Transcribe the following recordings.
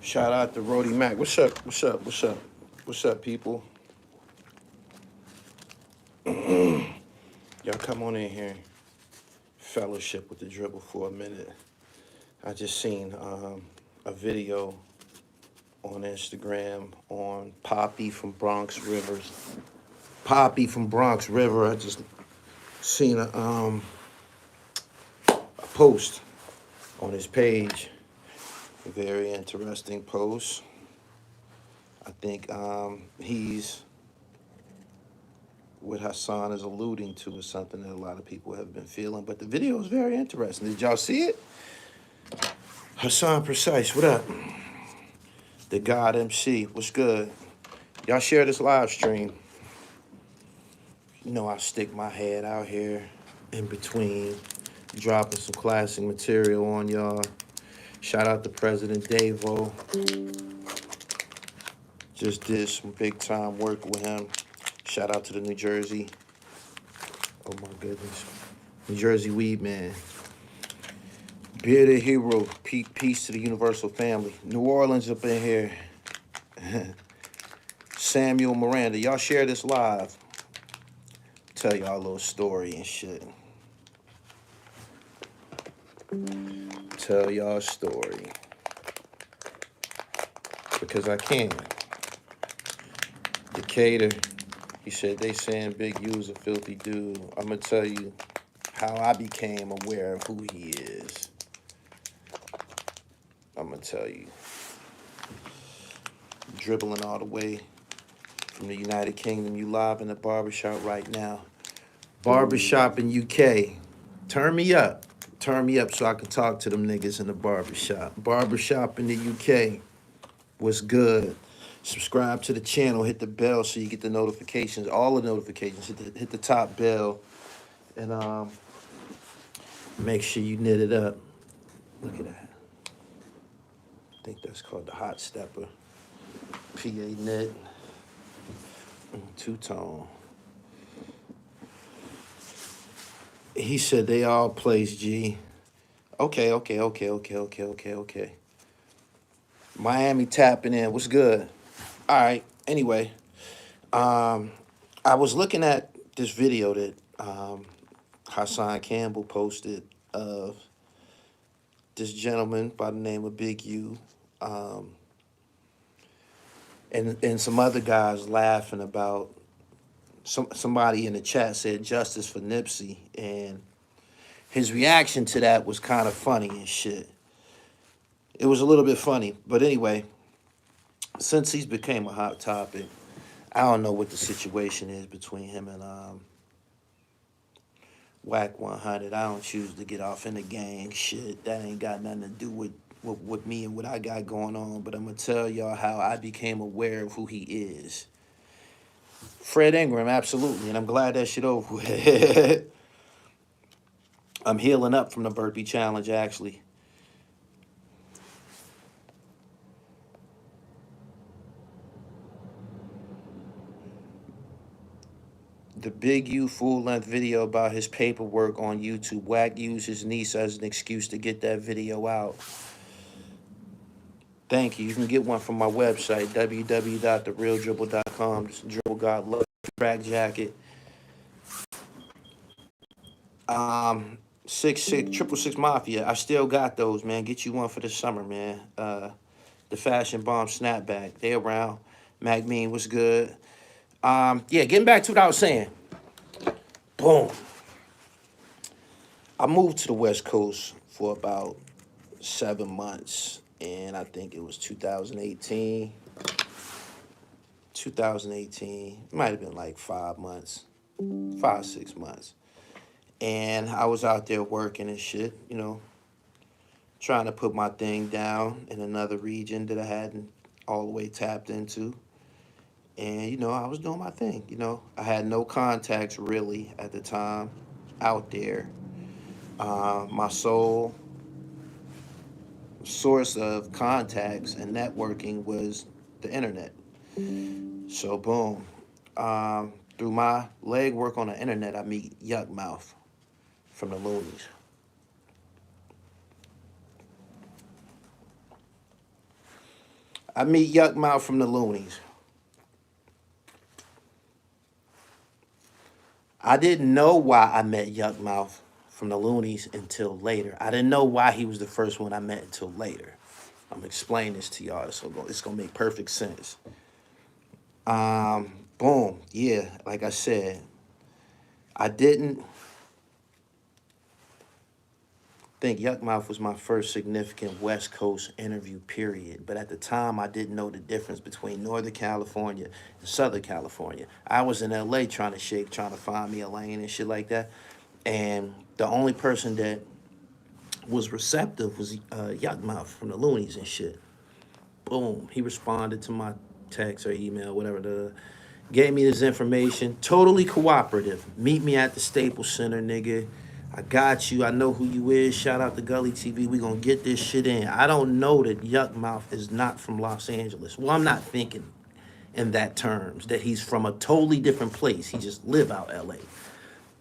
Shout out to Rody Mac. What's up? What's up? What's up? What's up, people? Y'all come on in here. Fellowship with the dribble for a minute. I just seen a video on Instagram on Poppy from Bronx Rivers. Poppy from Bronx River. I just seen a post on his page. A very interesting post. I think he's what Hassan is alluding to is something that a lot of people have been feeling. But the video is very interesting. Did y'all see it? Hassan Precise, what up? The God MC, what's good? Y'all share this live stream. You know I stick my head out here in between, dropping some classic material on y'all. Shout out to President Davo. Just did some big time work with him. Shout out to the New Jersey. Oh my goodness. New Jersey weed man. Bearded hero. Peace to the universal family. New Orleans up in here. Samuel Miranda. Y'all share this live. Tell y'all a little story and shit. Tell y'all a story. Because I can. Decatur. He said they saying Big U's a filthy dude. I'm going to tell you how I became aware of who he is. I'm going to tell you. Dribbling all the way from the United Kingdom. You live in the barbershop right now. Barbershop in UK. Turn me up. Turn me up so I can talk to them niggas in the barbershop. Barbershop in the UK. What's good? Subscribe to the channel, hit the bell so you get the notifications, all the notifications. Hit the top bell, and make sure you knit it up. Look at that. I think that's called the hot stepper. PA knit, two-tone. He said they all plays G. Okay. Miami tapping in. What's good? All right. Anyway, I was looking at this video that Hassan Campbell posted of this gentleman by the name of Big U, and some other guys laughing about somebody in the chat said justice for Nipsey, and his reaction to that was kind of funny and shit. It was a little bit funny, but anyway, since he's became a hot topic, I don't know what the situation is between him and Whack 100. I don't choose to get off in the gang shit. That ain't got nothing to do with me and what I got going on. But I'm going to tell y'all how I became aware of who he is. Fred Ingram, absolutely. And I'm glad that shit over with. I'm healing up from the burpee challenge, actually. The Big U full-length video about his paperwork on YouTube. Wack used his niece as an excuse to get that video out. Thank you. You can get one from my website, www.therealdribble.com. This Dribble God Love track jacket. 666 Mafia. I still got those, man. Get you one for the summer, man. The Fashion Bomb snapback. They around. Mac Mean was good. Yeah, getting back to what I was saying. Boom. I moved to the West Coast for about 7 months, and I think it was 2018. 2018. It might have been like 5 months. 5-6 months. And I was out there working and shit, you know, trying to put my thing down in another region that I hadn't all the way tapped into. And, you know, I was doing my thing, you know. I had no contacts really at the time out there. My sole source of contacts and networking was the internet. So, boom. Through my legwork on the internet, I meet Yuck Mouth from the Loonies. I meet Yuck Mouth from the Loonies. I didn't know why I met Yuck Mouth from the Loonies until later. I didn't know why he was the first one I met until later. I'm gonna explain this to y'all. It's gonna make perfect sense. Boom. Yeah, like I said, I didn't think Yuck Mouth was my first significant West Coast interview, period. But at the time, I didn't know the difference between Northern California and Southern California. I was in LA trying to find me a lane and shit like that. And the only person that was receptive was Yuck Mouth from the Loonies and shit. Boom. He responded to my text or email, whatever gave me this information. Totally cooperative. Meet me at the Staples Center, nigga. I got you. I know who you is. Shout out to Gully TV. We gonna get this shit in. I don't know that Yuck Mouth is not from Los Angeles. Well, I'm not thinking in that terms, that he's from a totally different place. He just live out LA.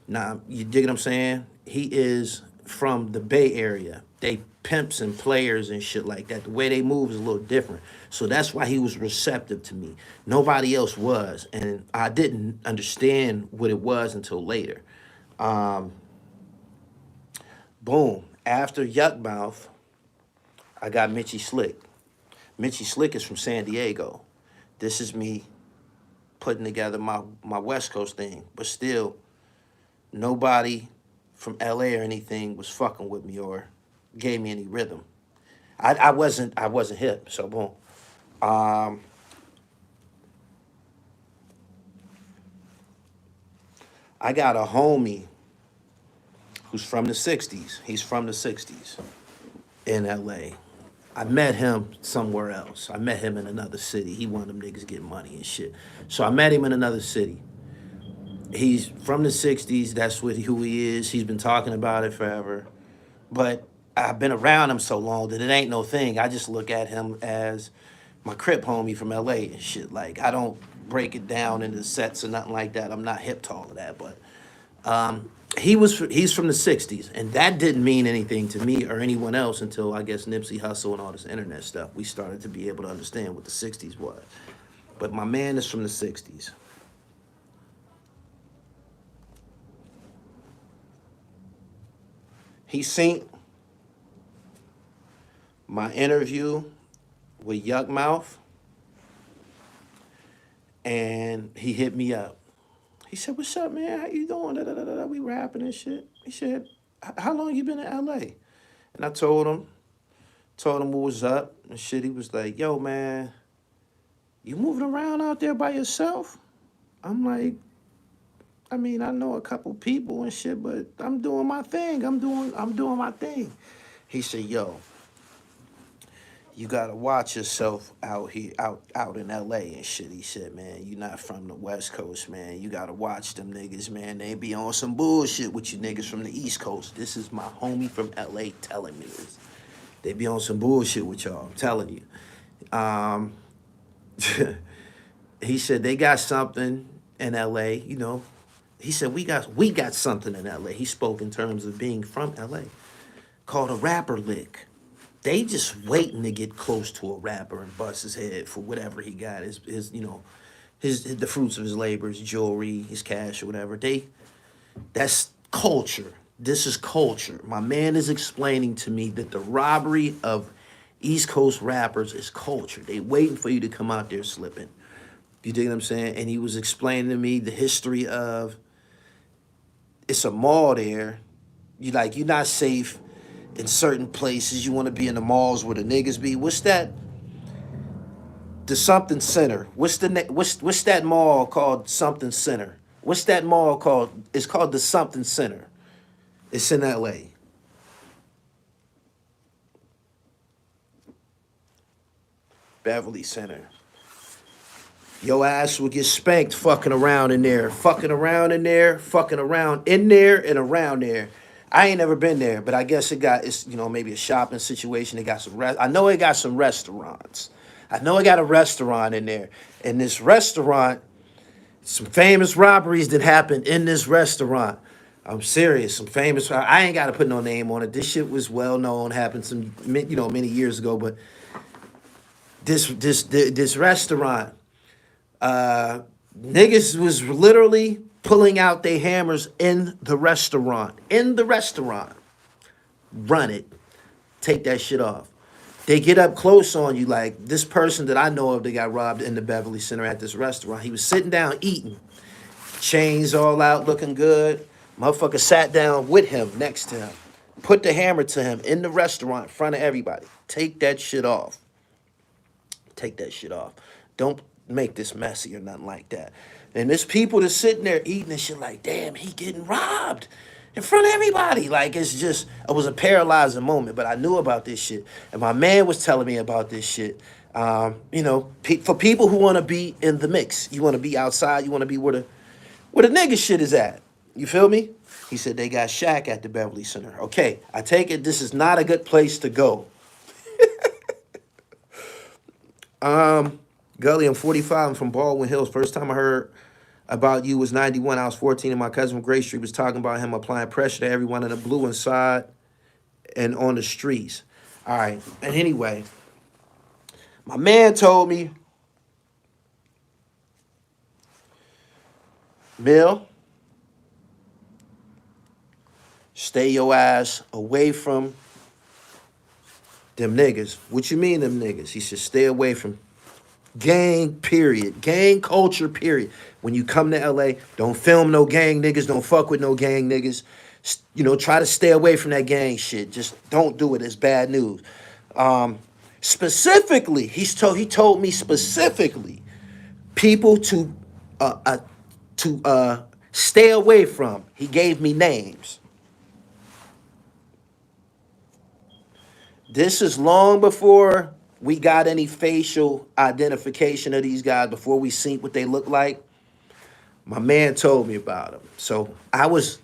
Now, you dig what I'm saying? He is from the Bay Area. They pimps and players and shit like that. The way they move is a little different. So that's why he was receptive to me. Nobody else was. And I didn't understand what it was until later. Boom. After Yuck Mouth, I got Mitchy Slick. Mitchy Slick is from San Diego. This is me putting together my West Coast thing. But still, nobody from LA or anything was fucking with me or gave me any rhythm. I wasn't hip, so boom. I got a homie who's from the 60s. He's from the 60s in LA. I met him somewhere else. I met him in another city. He one of them niggas getting money and shit. So I met him in another city. He's from the 60s. That's who he is. He's been talking about it forever. But I've been around him so long that it ain't no thing. I just look at him as my Crip homie from LA and shit. Like, I don't break it down into sets or nothing like that. I'm not hip to all of that. But he's from the 60s. And that didn't mean anything to me or anyone else until, I guess, Nipsey Hussle and all this internet stuff. We started to be able to understand what the 60s was. But my man is from the 60s. He seen my interview with Yuck Mouth, and he hit me up. He said, "What's up, man? How you doing? Da, da, da, da. We rapping and shit." He said, "How long you been in LA?" And I told him what was up and shit. He was like, "Yo, man, you moving around out there by yourself?" I'm like, "I mean, I know a couple people and shit, but I'm doing my thing. I'm doing my thing." He said, "Yo, you gotta watch yourself out here, out in LA and shit." He said, "Man, you not from the West Coast, man. You gotta watch them niggas, man. They be on some bullshit with you niggas from the East Coast." This is my homie from LA telling me this. They be on some bullshit with y'all, I'm telling you. He said they got something in LA, you know. He said we got something in LA. He spoke in terms of being from LA, called a rapper lick. They just waiting to get close to a rapper and bust his head for whatever he got, his you know, his the fruits of his labor, his jewelry, his cash or whatever. That's culture. This is culture. My man is explaining to me that the robbery of East Coast rappers is culture. They waiting for you to come out there slipping. You dig what I'm saying? And he was explaining to me the history of, it's a mall there. You're not safe in certain places. You want to be in the malls where the niggas be. What's that? The something center. What's that mall called? Something center. What's that mall called? It's called the something center. It's in LA. Beverly Center. Your ass will get spanked fucking around in there. Fucking around in there. Fucking around in there and around there. I ain't never been there, but I guess it's maybe a shopping situation. They got I know it got some restaurants. I know it got a restaurant in there. In this restaurant, some famous robberies that happened in this restaurant. I'm serious. Some famous. I ain't got to put no name on it. This shit was well known. Happened many years ago. But This restaurant, niggas was literally pulling out their hammers in the restaurant. In the restaurant. Run it. Take that shit off. They get up close on you, like this person that I know of that got robbed in the Beverly Center at this restaurant. He was sitting down eating, chains all out, looking good. Motherfucker sat down with him, next to him, put the hammer to him in the restaurant in front of everybody. Take that shit off. Take that shit off. Don't make this messy or nothing like that. And there's people that's sitting there eating and shit like, damn, he getting robbed in front of everybody. Like, it's just, it was a paralyzing moment, but I knew about this shit. And my man was telling me about this shit. You know, for people who want to be in the mix, you want to be outside, you want to be where the nigga shit is at. You feel me? He said they got Shaq at the Beverly Center. Okay, I take it this is not a good place to go. Gully, I'm 45. I'm from Baldwin Hills. First time I heard about you was 91. I was 14, and my cousin from Gray Street was talking about him applying pressure to everyone in the blue inside and on the streets. All right. And anyway, my man told me, Mill, stay your ass away from them niggas. What you mean them niggas? He said stay away from gang, period. Gang culture, period. When you come to LA, don't film no gang niggas. Don't fuck with no gang niggas. You know, try to stay away from that gang shit. Just don't do it. It's bad news. Specifically, he told me specifically people to stay away from. He gave me names. This is long before we got any facial identification of these guys, before we seen what they look like. My man told me about them. So I was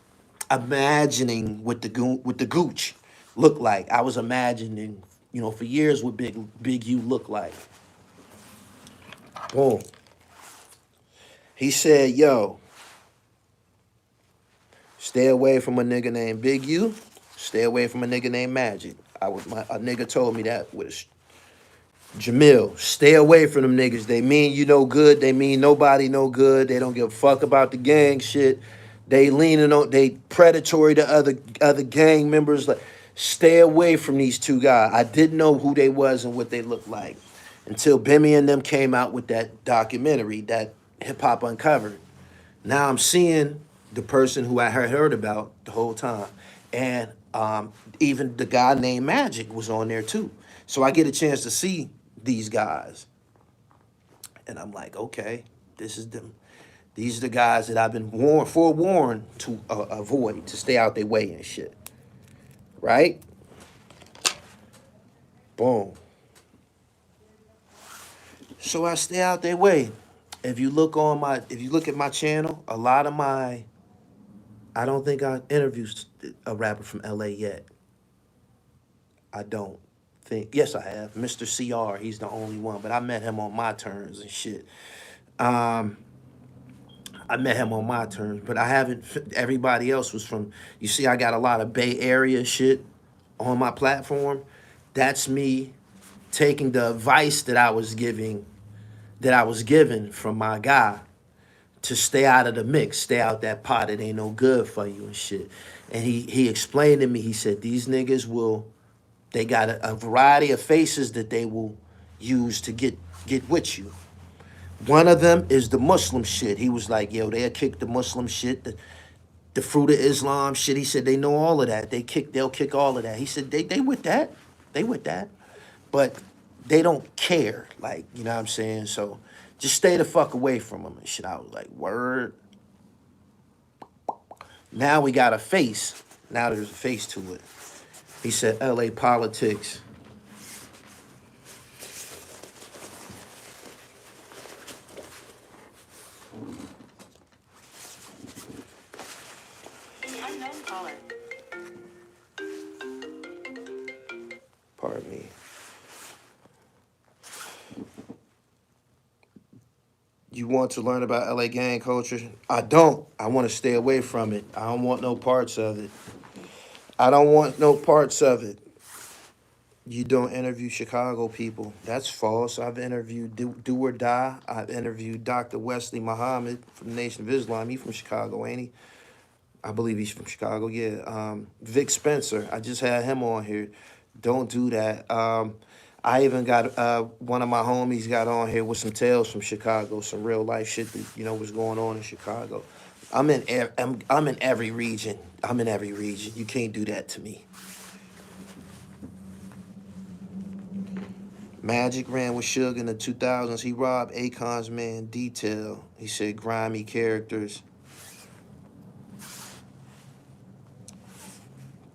imagining what the gooch looked like. I was imagining, you know, for years what Big U looked like. Boom. He said, yo, stay away from a nigga named Big U. Stay away from a nigga named Magic. A nigga told me that with Jamil. Stay away from them niggas. They mean you no good. They mean nobody no good. They don't give a fuck about the gang shit. They leaning on, they predatory to other gang members. Like, stay away from these two guys. I didn't know who they was and what they looked like until Bimmy and them came out with that documentary, that Hip Hop Uncovered. Now I'm seeing the person who I heard about the whole time. And even the guy named Magic was on there too. So I get a chance to see these guys. And I'm like, okay, this is them. These are the guys that I've been forewarned to avoid, to stay out their way and shit. Right? Boom. So I stay out their way. If you look at my channel, a lot of I don't think I interviewed a rapper from LA yet. I don't think. Yes, I have. Mr. CR, he's the only one, but I met him on my terms and shit. I met him on my terms, but I haven't. Everybody else was from. You see, I got a lot of Bay Area shit on my platform. That's me taking the advice that I was given from my guy to stay out of the mix, stay out that pot. It ain't no good for you and shit. And he explained to me. He said these niggas they got a variety of faces that they will use to get with you. One of them is the Muslim shit. He was like, yo, they'll kick the Muslim shit, the fruit of Islam shit. He said they know all of that. They'll kick all of that. He said they with that. They with that. But they don't care. Like, you know what I'm saying? So just stay the fuck away from them and shit. I was like, word. Now we got a face. Now there's a face to it. He said LA politics. Pardon me. You want to learn about LA gang culture? I don't. I want to stay away from it. I don't want no parts of it. I don't want no parts of it. You don't interview Chicago people. That's false. I've interviewed Do or Die. I've interviewed Dr. Wesley Muhammad from the Nation of Islam. He from Chicago, ain't he? I believe he's from Chicago, yeah. Vic Spencer, I just had him on here. Don't do that. I even got one of my homies got on here with some tales from Chicago, some real life shit that, was going on in Chicago. I'm in every region. I'm in every region. You can't do that to me. Magic ran with Suge in the 2000s. He robbed Akon's man Detail. He said grimy characters.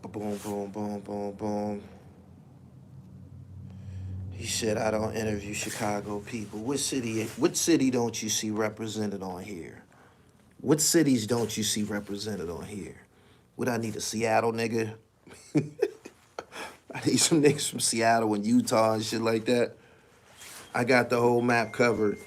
Boom, boom, boom, boom, boom. He said, I don't interview Chicago people. What city don't you see represented on here? What cities don't you see represented on here? What I need, a Seattle nigga? I need some niggas from Seattle and Utah and shit like that. I got the whole map covered.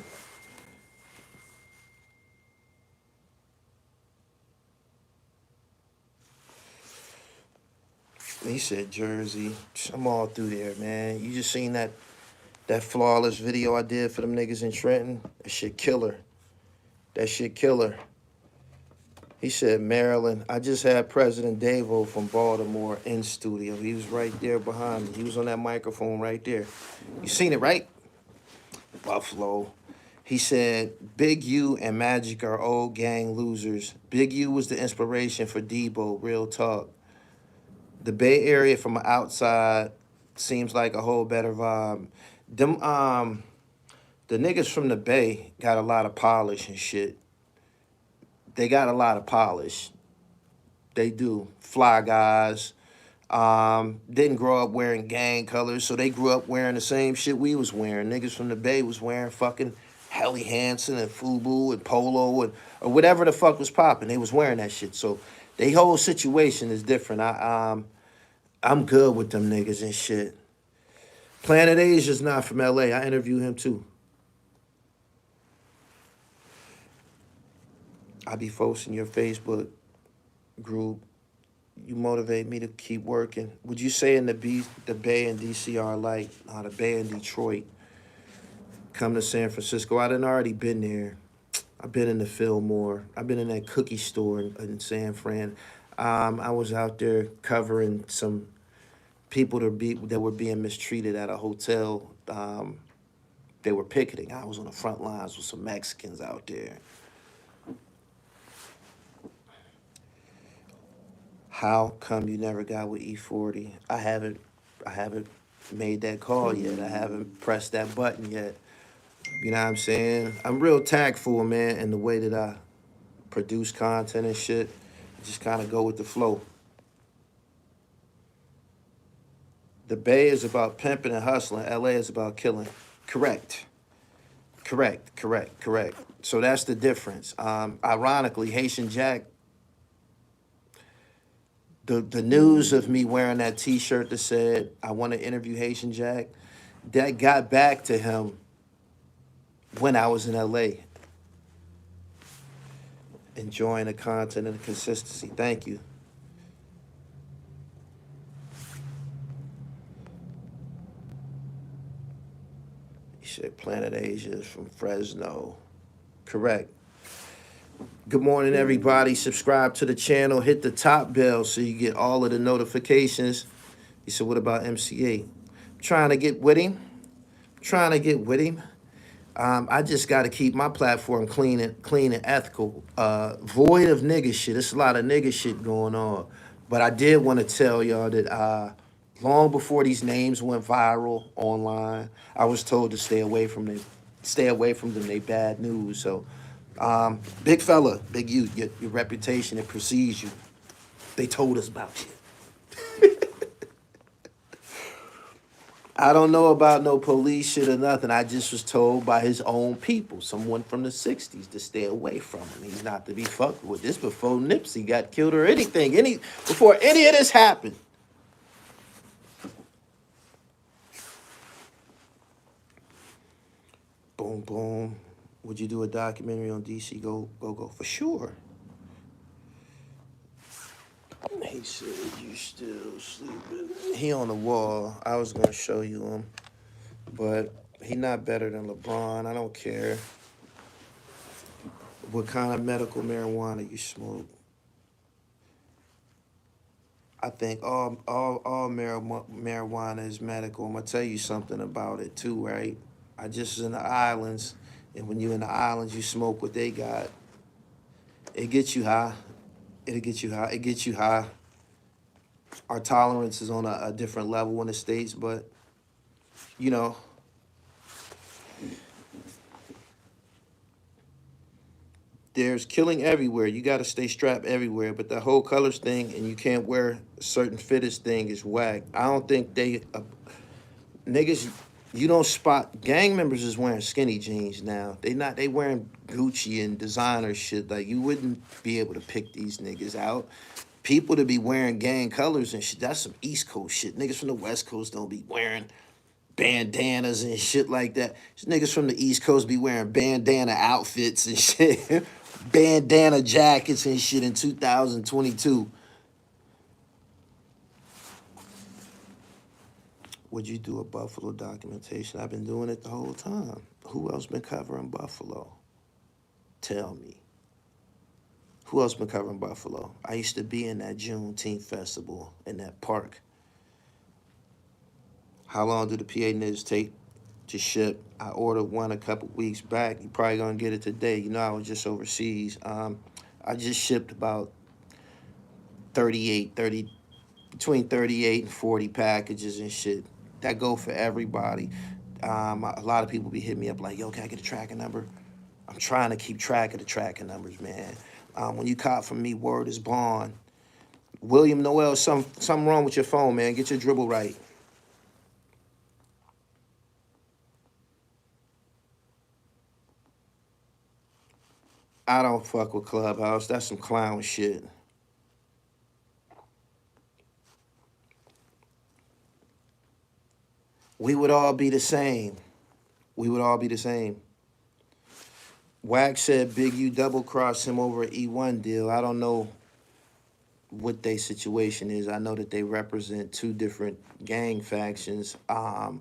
He said Jersey. I'm all through there, man. You just seen that flawless video I did for them niggas in Trenton? That shit killer. That shit killer. He said Maryland. I just had President Davo from Baltimore in studio. He was right there behind me. He was on that microphone right there. You seen it, right? Buffalo. He said, Big U and Magic are old gang losers. Big U was the inspiration for Debo, real talk. The Bay Area from outside seems like a whole better vibe. Them the niggas from the Bay got a lot of polish and shit. They got a lot of polish. They do. Fly guys. Didn't grow up wearing gang colors, so they grew up wearing the same shit we was wearing. Niggas from the Bay was wearing fucking Helly Hansen and Fubu and Polo or whatever the fuck was popping. They was wearing that shit. So they whole situation is different. I'm good with them niggas and shit. Planet Asia's not from LA. I interviewed him too. I be posting your Facebook group. You motivate me to keep working. Would you say the Bay and DC are like the Bay and Detroit? Come to San Francisco. I done already been there. I've been in the Fillmore. I've been in that cookie store in San Fran. I was out there covering some people that were being mistreated at a hotel. They were picketing. I was on the front lines with some Mexicans out there. How come you never got with E40? I haven't made that call yet. I haven't pressed that button yet. You know what I'm saying? I'm real tactful, man, in the way that I produce content and shit. I just kind of go with the flow. The Bay is about pimping and hustling. LA is about killing. Correct. So that's the difference. Ironically, Haitian Jack, the news of me wearing that T-shirt that said, I want to interview Haitian Jack, that got back to him when I was in LA. Enjoying the content and the consistency. Thank you. He said Planet Asia is from Fresno. Correct. Good morning, everybody. Subscribe to the channel. Hit the top bell so you get all of the notifications. He said, what about MCA? Trying to get with him. I just got to keep my platform clean and ethical. Void of nigga shit. There's a lot of nigga shit going on. But I did want to tell y'all that long before these names went viral online, I was told to stay away from them. They bad news. So, big fella, big you, your reputation, it precedes you. They told us about you. I don't know about no police shit or nothing. I just was told by his own people, someone from the 60s, to stay away from him. He's not to be fucked with. This before Nipsey got killed or anything. Before any of this happened. Boom, boom. Would you do a documentary on DC? Go. For sure. Hey, He said, you still sleeping. He on the wall. I was going to show you him. But he not better than LeBron. I don't care what kind of medical marijuana you smoke. I think all marijuana is medical. I'm going to tell you something about it too, right? I just was in the islands. And when you in the islands, you smoke what they got. It gets you high. It'll get you high. It gets you high. Our tolerance is on a different level in the States, but, you know, there's killing everywhere. You got to stay strapped everywhere. But the whole colors thing and you can't wear a certain fittest thing is whack. I don't think niggas, you don't spot, gang members is wearing skinny jeans now. They wearing Gucci and designer shit. Like, you wouldn't be able to pick these niggas out. People to be wearing gang colors and shit, that's some East Coast shit. Niggas from the West Coast don't be wearing bandanas and shit like that. These niggas from the East Coast be wearing bandana outfits and shit. Bandana jackets and shit in 2022. Would you do a Buffalo documentation? I've been doing it the whole time. Who else been covering Buffalo? Tell me. Who else been covering Buffalo? I used to be in that Juneteenth festival in that park. How long do the PA niggas take to ship? I ordered one a couple weeks back. You probably gonna get it today. You know, I was just overseas. I just shipped about 30, between 38 and 40 packages and shit. That go for everybody. A lot of people be hitting me up like, yo, can I get a tracking number? I'm trying to keep track of the tracking numbers, man. When you cop from me, word is bond. William Noel, something wrong with your phone, man. Get your dribble right. I don't fuck with Clubhouse. That's some clown shit. We would all be the same. We would all be the same. Wack said Big U double-crossed him over an E1 deal. I don't know what their situation is. I know that they represent two different gang factions. I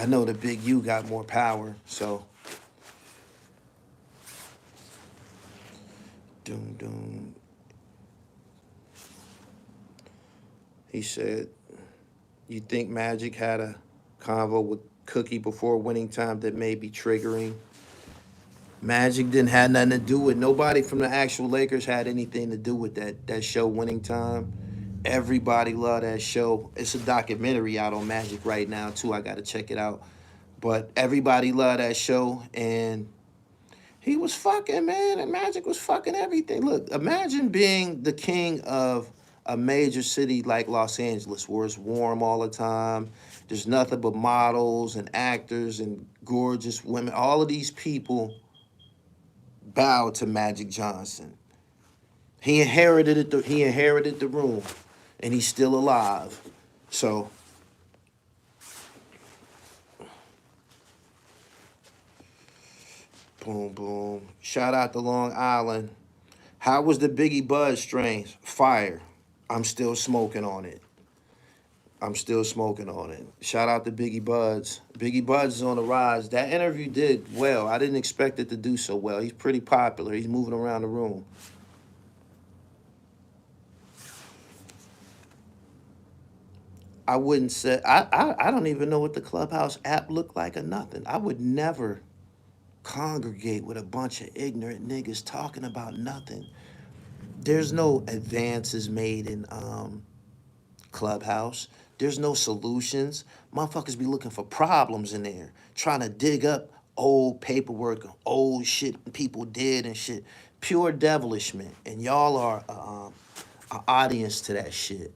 know that Big U got more power, so. Doom, doom. He said, you think Magic had a convo with Cookie before winning time that may be triggering? Magic didn't have nothing to do with, nobody from the actual Lakers had anything to do with that show Winning Time. Everybody loved that show. It's a documentary out on Magic right now too. I gotta check it out. But everybody loved that show, and he was fucking, man, and Magic was fucking everything. Look, imagine being the king of a major city like Los Angeles, where it's warm all the time. There's nothing but models and actors and gorgeous women. All of these people bow to Magic Johnson. He inherited it. He inherited the room, and he's still alive. So, boom, boom. Shout out to Long Island. How was the Biggie Buzz strains? Fire. I'm still smoking on it. I'm still smoking on it. Shout out to Biggie Buds. Biggie Buds is on the rise. That interview did well. I didn't expect it to do so well. He's pretty popular. He's moving around the room. I wouldn't say, I don't even know what the Clubhouse app looked like or nothing. I would never congregate with a bunch of ignorant niggas talking about nothing. There's no advances made in Clubhouse. There's no solutions. Motherfuckers be looking for problems in there, trying to dig up old paperwork, old shit people did and shit. Pure devilishment. And y'all are an audience to that shit.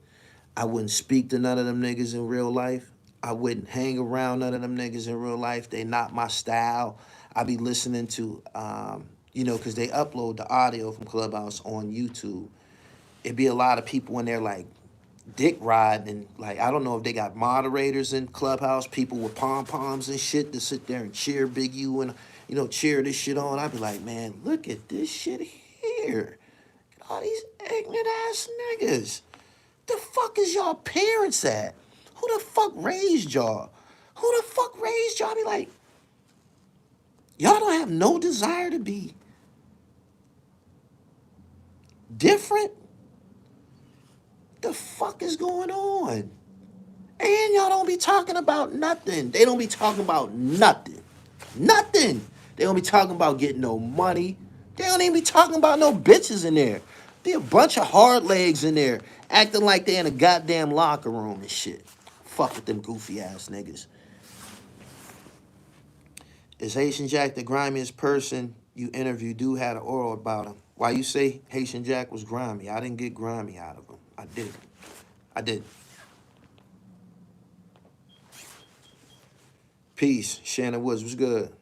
I wouldn't speak to none of them niggas in real life. I wouldn't hang around none of them niggas in real life. They not my style. I be listening to, because they upload the audio from Clubhouse on YouTube. It'd be a lot of people in there like dick riding and like, I don't know if they got moderators in Clubhouse, people with pom-poms and shit to sit there and cheer Big U and, cheer this shit on. I'd be like, man, look at this shit here. All these ignorant ass niggas. The fuck is y'all parents at? Who the fuck raised y'all? Who the fuck raised y'all? I be like, y'all don't have no desire to be different? The fuck is going on? And y'all don't be talking about nothing. They don't be talking about nothing. Nothing. They don't be talking about getting no money. They don't even be talking about no bitches in there. Be a bunch of hard legs in there acting like they in a goddamn locker room and shit. Fuck with them goofy ass niggas. Is Haitian Jack the grimiest person you interviewed? Do had an oral about him. Why you say Haitian Jack was grimy? I didn't get grimy out of him. I didn't. I didn't. Peace. Shannon Woods was good.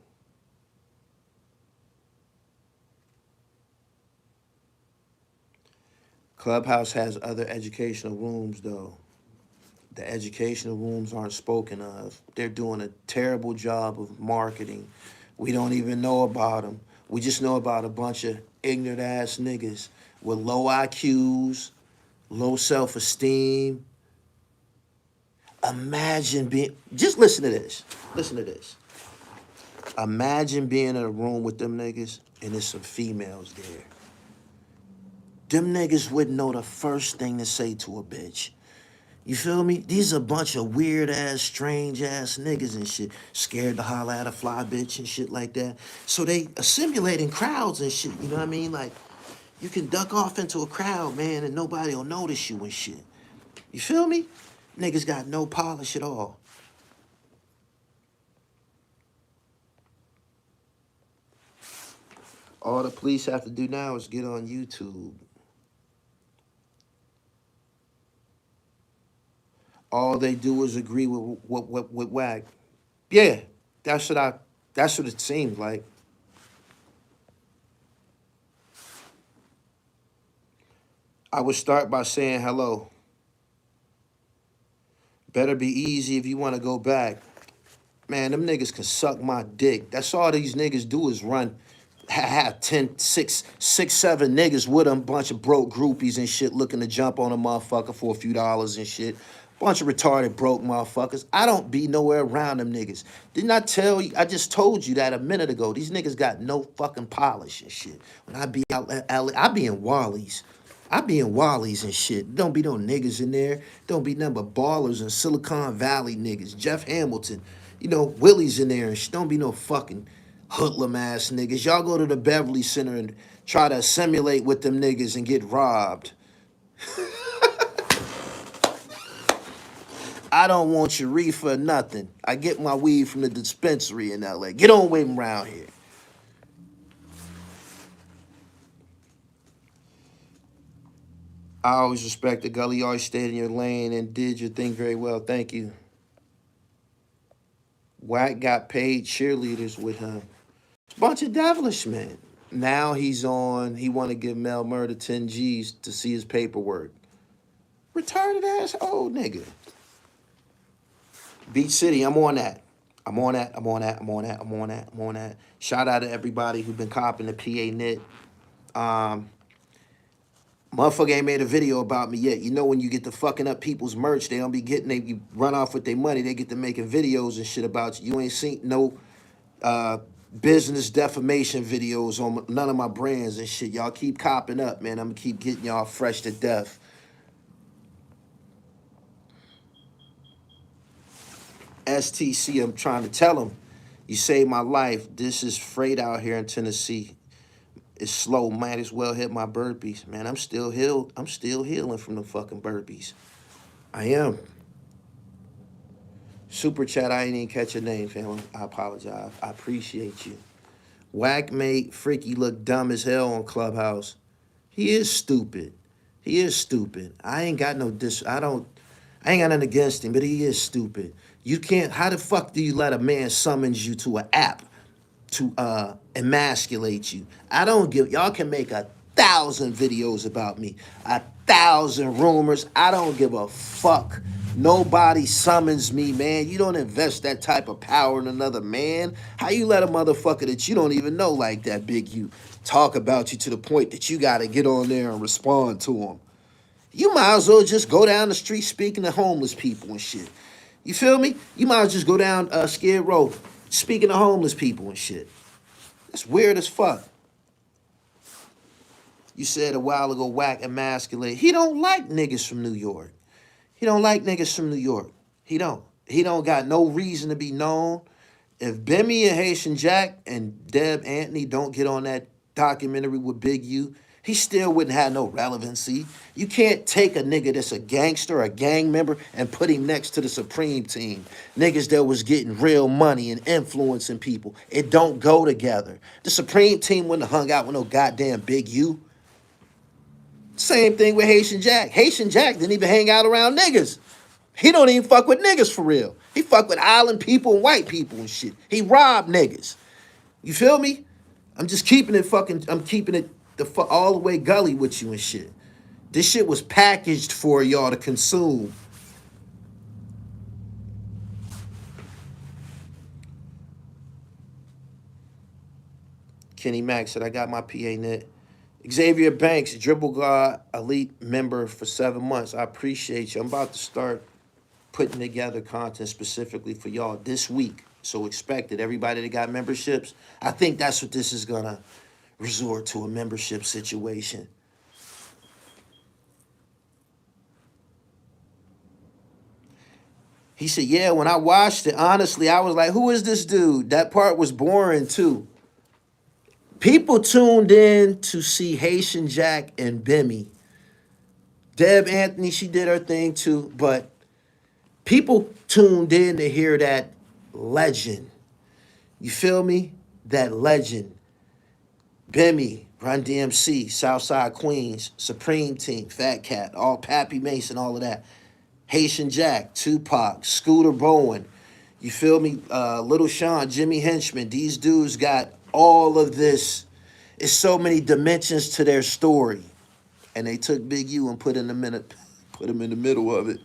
Clubhouse has other educational rooms, though. The educational rooms aren't spoken of. They're doing a terrible job of marketing. We don't even know about them. We just know about a bunch of ignorant ass niggas with low IQs, low self-esteem. Imagine being, just listen to this. Listen to this. Imagine being in a room with them niggas and there's some females there. Them niggas wouldn't know the first thing to say to a bitch. You feel me? These are a bunch of weird ass, strange ass niggas and shit. Scared to holler at a fly bitch and shit like that. So they assimilating crowds and shit, you know what I mean? Like, you can duck off into a crowd, man, and nobody will notice you and shit. You feel me? Niggas got no polish at all. All the police have to do now is get on YouTube. All they do is agree with Whack. Yeah, that's what it seems like. I would start by saying hello. Better be easy if you want to go back. Man, them niggas can suck my dick. That's all these niggas do is run, have 10, 7 niggas with them, bunch of broke groupies and shit looking to jump on a motherfucker for a few dollars and shit. Bunch of retarded broke motherfuckers. I don't be nowhere around them niggas. Didn't I tell you? I just told you that a minute ago. These niggas got no fucking polish and shit. When I be out, I be in Wally's. I be in Wally's and shit. Don't be no niggas in there. Don't be nothing but ballers and Silicon Valley niggas. Jeff Hamilton. You know, Willie's in there and shit. Don't be no fucking hoodlum ass niggas. Y'all go to the Beverly Center and try to assimilate with them niggas and get robbed. I don't want your reefer or nothing. I get my weed from the dispensary in LA. Get on with him around here. I always respect the Gully. You always stayed in your lane and did your thing very well. Thank you. Wack got paid cheerleaders with him. Bunch of devilish men. Now he's on, he want to give Mel Murder 10 G's to see his paperwork. Retarded ass old nigga. Beach City, I'm on that. I'm on that. I'm on that. I'm on that. I'm on that. I'm on that. Shout out to everybody who been copping the PA knit. Motherfucker ain't made a video about me yet. You know when you get to fucking up people's merch, they don't be getting, they run off with their money. They get to making videos and shit about you. You ain't seen no business defamation videos on none of my brands and shit. Y'all keep copping up, man. I'm gonna keep getting y'all fresh to death. STC, I'm trying to tell him, you saved my life. This is freight out here in Tennessee. It's slow. Might as well hit my burpees. Man, I'm still healed. I'm still healing from the fucking burpees. I am. Super chat, I ain't even catch your name, family. I apologize. I appreciate you. Whack made Freaky look dumb as hell on Clubhouse. He is stupid. He is stupid. I ain't got I ain't got nothing against him, but he is stupid. You can't, how the fuck do you let a man summons you to an app to emasculate you? I don't give, y'all can make 1,000 videos about me, 1,000 rumors. I don't give a fuck. Nobody summons me, man. You don't invest that type of power in another man. How you let a motherfucker that you don't even know like that, Big U, talk about you to the point that you got to get on there and respond to him? You might as well just go down the street speaking to homeless people and shit. You feel me? You might as well just go down Skid Row speaking to homeless people and shit. That's weird as fuck. You said a while ago, whack, emasculate. He don't like niggas from New York. He don't like niggas from New York. He don't. He don't got no reason to be known. If Bemmy and Haitian Jack and Deb Anthony don't get on that documentary with Big U, he still wouldn't have no relevancy. You can't take a nigga that's a gangster, a gang member, and put him next to the Supreme Team. Niggas that was getting real money and influencing people. It don't go together. The Supreme Team wouldn't have hung out with no goddamn Big U. Same thing with Haitian Jack. Haitian Jack didn't even hang out around niggas. He don't even fuck with niggas for real. He fuck with island people and white people and shit. He robbed niggas. You feel me? I'm just keeping it fucking, I'm keeping it all the way gully with you and shit. This shit was packaged for y'all to consume. Kenny Mack said, I got my PA knit. Xavier Banks, dribble guard, elite member for 7 months. I appreciate you. I'm about to start putting together content specifically for y'all this week. So expect it. Everybody that got memberships, I think that's what this is going to resort to, a membership situation. He said, yeah, when I watched it, honestly, I was like, who is this dude? That part was boring too. People tuned in to see Haitian Jack and Bemmy. Deb Anthony, she did her thing too, but people tuned in to hear that legend. You feel me? That legend. Bemmy, Run DMC, Southside Queens, Supreme Team, Fat Cat, all Pappy Mason, all of that. Haitian Jack, Tupac, Scooter Bowen. You feel me? Little Sean, Jimmy Henchman. These dudes got all of this. It's so many dimensions to their story. And they took Big U and put him in the middle of it.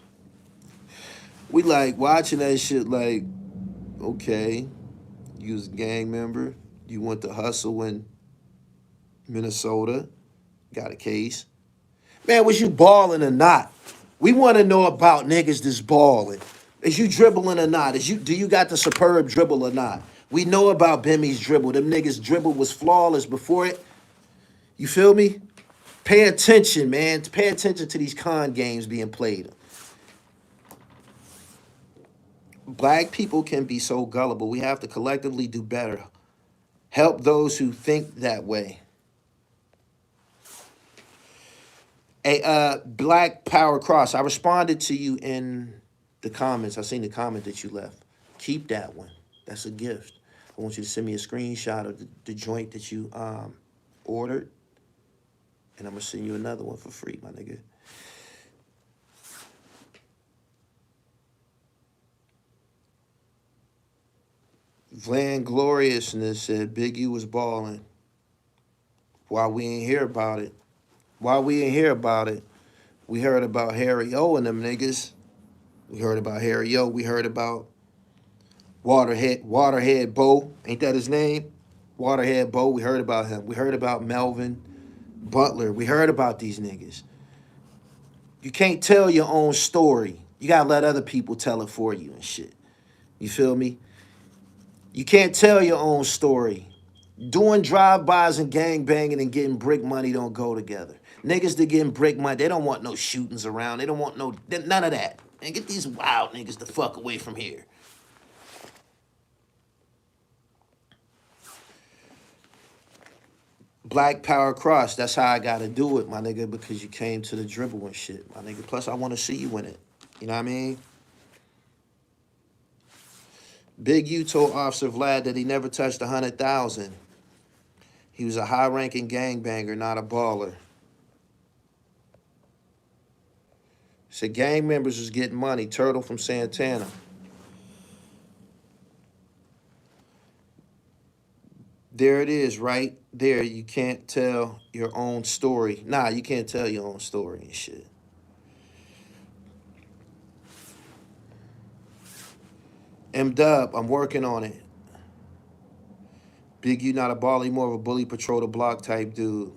We like watching that shit like, okay, you was a gang member. You went to hustle in Minnesota. Got a case. Man, was you balling or not? We want to know about niggas that's balling. Is you dribbling or not? Do you got the superb dribble or not? We know about Bemmy's dribble. Them niggas' dribble was flawless before it. You feel me? Pay attention, man. Pay attention to these con games being played. Black people can be so gullible. We have to collectively do better. Help those who think that way. Black Power Cross, I responded to you in the comments. I seen the comment that you left. Keep that one. That's a gift. I want you to send me a screenshot of the joint that you ordered. And I'm going to send you another one for free, my nigga. Van Gloriousness said Big U was balling. Why we ain't hear about it? Why we ain't hear about it? We heard about Harry O and them niggas. We heard about Harry O. We heard about Waterhead Bo. Ain't that his name? Waterhead Bo. We heard about him. We heard about Melvin Butler. We heard about these niggas. You can't tell your own story. You gotta let other people tell it for you and shit. You feel me? You can't tell your own story. Doing drive-bys and gang banging and getting brick money don't go together. Niggas that getting brick money, they don't want no shootings around. They don't want none of that. And get these wild niggas the fuck away from here. Black Power Cross, that's how I gotta do it, my nigga, because you came to the dribble and shit, my nigga. Plus, I want to see you in it. You know what I mean? Big U told Officer Vlad that he never touched 100,000. He was a high-ranking gangbanger, not a baller. Said gang members was getting money. Turtle from Santana. There it is, right there. You can't tell your own story. Nah, you can't tell your own story and shit. M-Dub, I'm working on it. Big U not a baller, more of a bully, patrol the block type dude.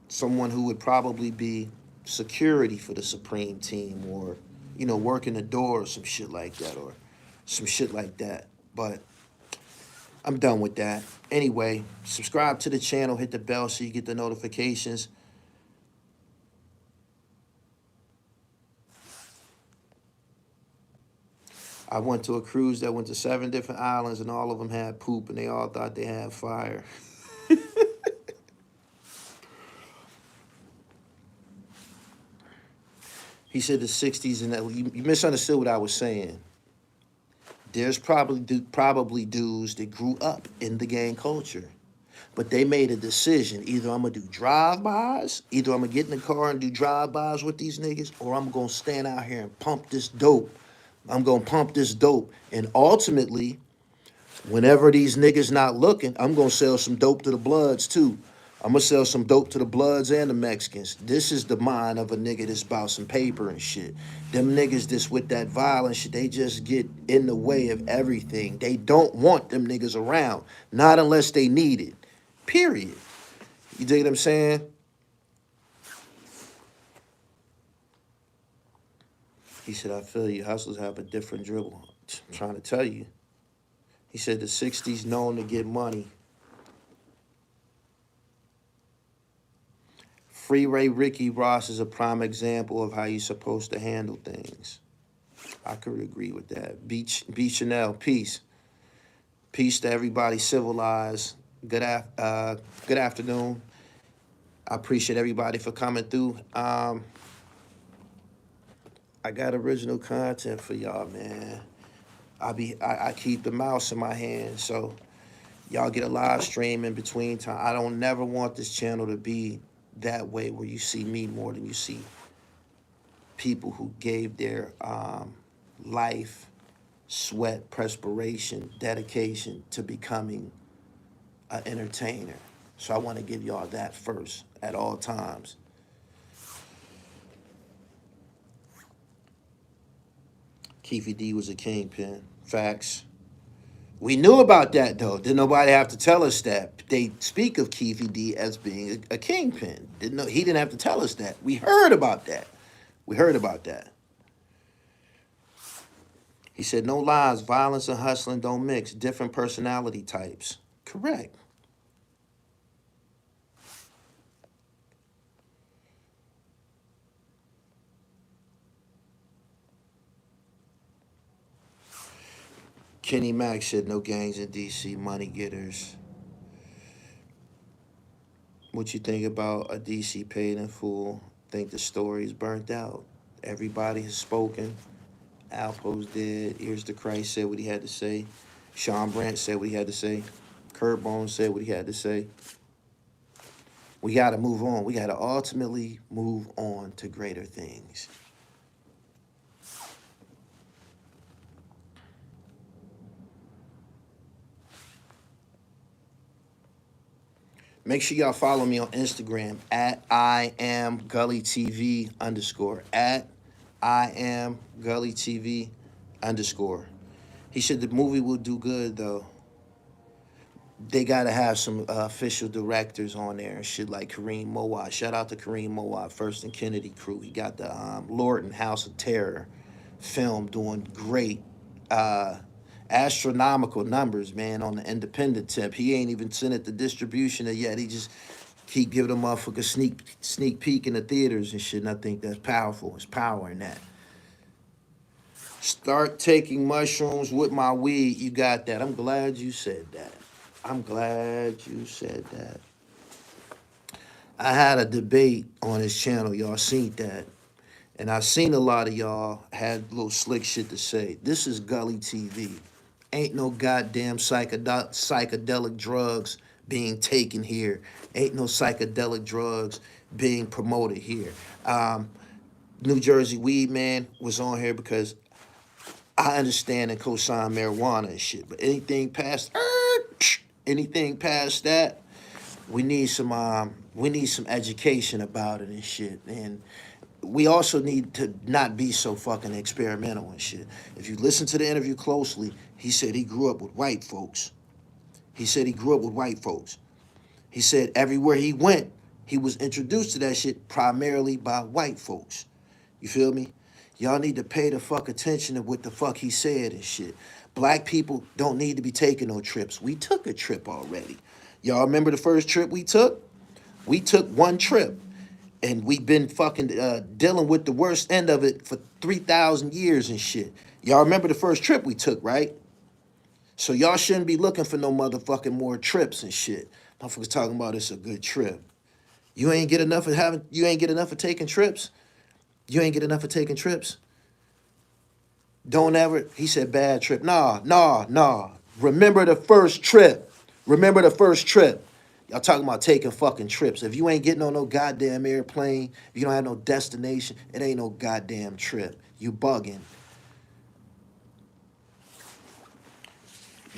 Someone who would probably be security for the Supreme Team, or, working the door or some shit like that. But I'm done with that. Anyway, subscribe to the channel, hit the bell so you get the notifications. I went to a cruise that went to 7 different islands, and all of them had poop, and they all thought they had fire. He said the 60s, and that you misunderstood what I was saying. There's probably dudes that grew up in the gang culture, but they made a decision. Either I'm going to do drive-bys, either I'm going to get in the car and do drive-bys with these niggas, or I'm going to stand out here and pump this dope. I'm going to pump this dope. And ultimately, whenever these niggas not looking, I'm going to sell some dope to the Bloods, too. I'm going to sell some dope to the Bloods and the Mexicans. This is the mind of a nigga that's about some paper and shit. Them niggas that's with that violence shit, they just get in the way of everything. They don't want them niggas around. Not unless they need it. Period. You dig what I'm saying? He said, I feel you. Hustlers have a different dribble. I'm trying to tell you. He said the 60s known to get money. Freeway Ricky Ross is a prime example of how you're supposed to handle things. I could agree with that. B Chanel, peace. Peace to everybody civilized. Good afternoon. I appreciate everybody for coming through. I got original content for y'all, man. I keep the mouse in my hand, so y'all get a live stream in between time. I don't never want this channel to be that way where you see me more than you see people who gave their life, sweat, perspiration, dedication to becoming an entertainer. So I want to give y'all that first at all times. Keefy D was a kingpin. Facts. We knew about that, though. Didn't nobody have to tell us that. They speak of Keefy D as being a kingpin. He didn't have to tell us that. We heard about that. He said, no lies, violence and hustling don't mix. Different personality types. Correct. Kenny Mack said, no gangs in D.C., money getters. What you think about a D.C. paid in full? Think the story is burnt out. Everybody has spoken. Alpo's dead. Ears to Christ said what he had to say. Sean Brandt said what he had to say. Kurt Bones said what he had to say. We got to move on. We got to ultimately move on to greater things. Make sure y'all follow me on Instagram at I am Gully TV _. At I am Gully TV _. He said the movie will do good, though. They got to have some official directors on there and shit like Kareem Mowat. Shout out to Kareem Mowat, First and Kennedy crew. He got the Lorton House of Terror film doing great. Astronomical numbers, man, on the independent tip. He ain't even sent it to distribution yet. He just keep giving them motherfuckers sneak peek in the theaters and shit, and I think that's powerful. It's power in that. Start taking mushrooms with my weed. You got that. I'm glad you said that. I had a debate on his channel. Y'all seen that. And I seen a lot of y'all had little slick shit to say. This is Gully TV. Ain't no goddamn psychedelic drugs being taken here. Ain't no psychedelic drugs being promoted here. New Jersey Weed Man was on here because I understand and co-sign marijuana and shit. But anything past that, we need some education about it and shit. And we also need to not be so fucking experimental and shit. If you listen to the interview closely, he said he grew up with white folks. He said everywhere he went, He was introduced to that shit primarily by white folks. You feel me? Y'all need to pay the fuck attention to what the fuck he said and shit. Black people don't need to be taking no trips. We took a trip already. Y'all remember the first trip we took? We took one trip. And we've been fucking dealing with the worst end of it for 3,000 years and shit. Y'all remember the first trip we took, right? So y'all shouldn't be looking for no motherfucking more trips and shit. Motherfuckers talking about it's a good trip. You ain't get enough of taking trips. You ain't get enough of taking trips. Don't ever, he said bad trip. Nah. Remember the first trip. Remember the first trip. Y'all talking about taking fucking trips. If you ain't getting on no goddamn airplane, if you don't have no destination, it ain't no goddamn trip. You bugging.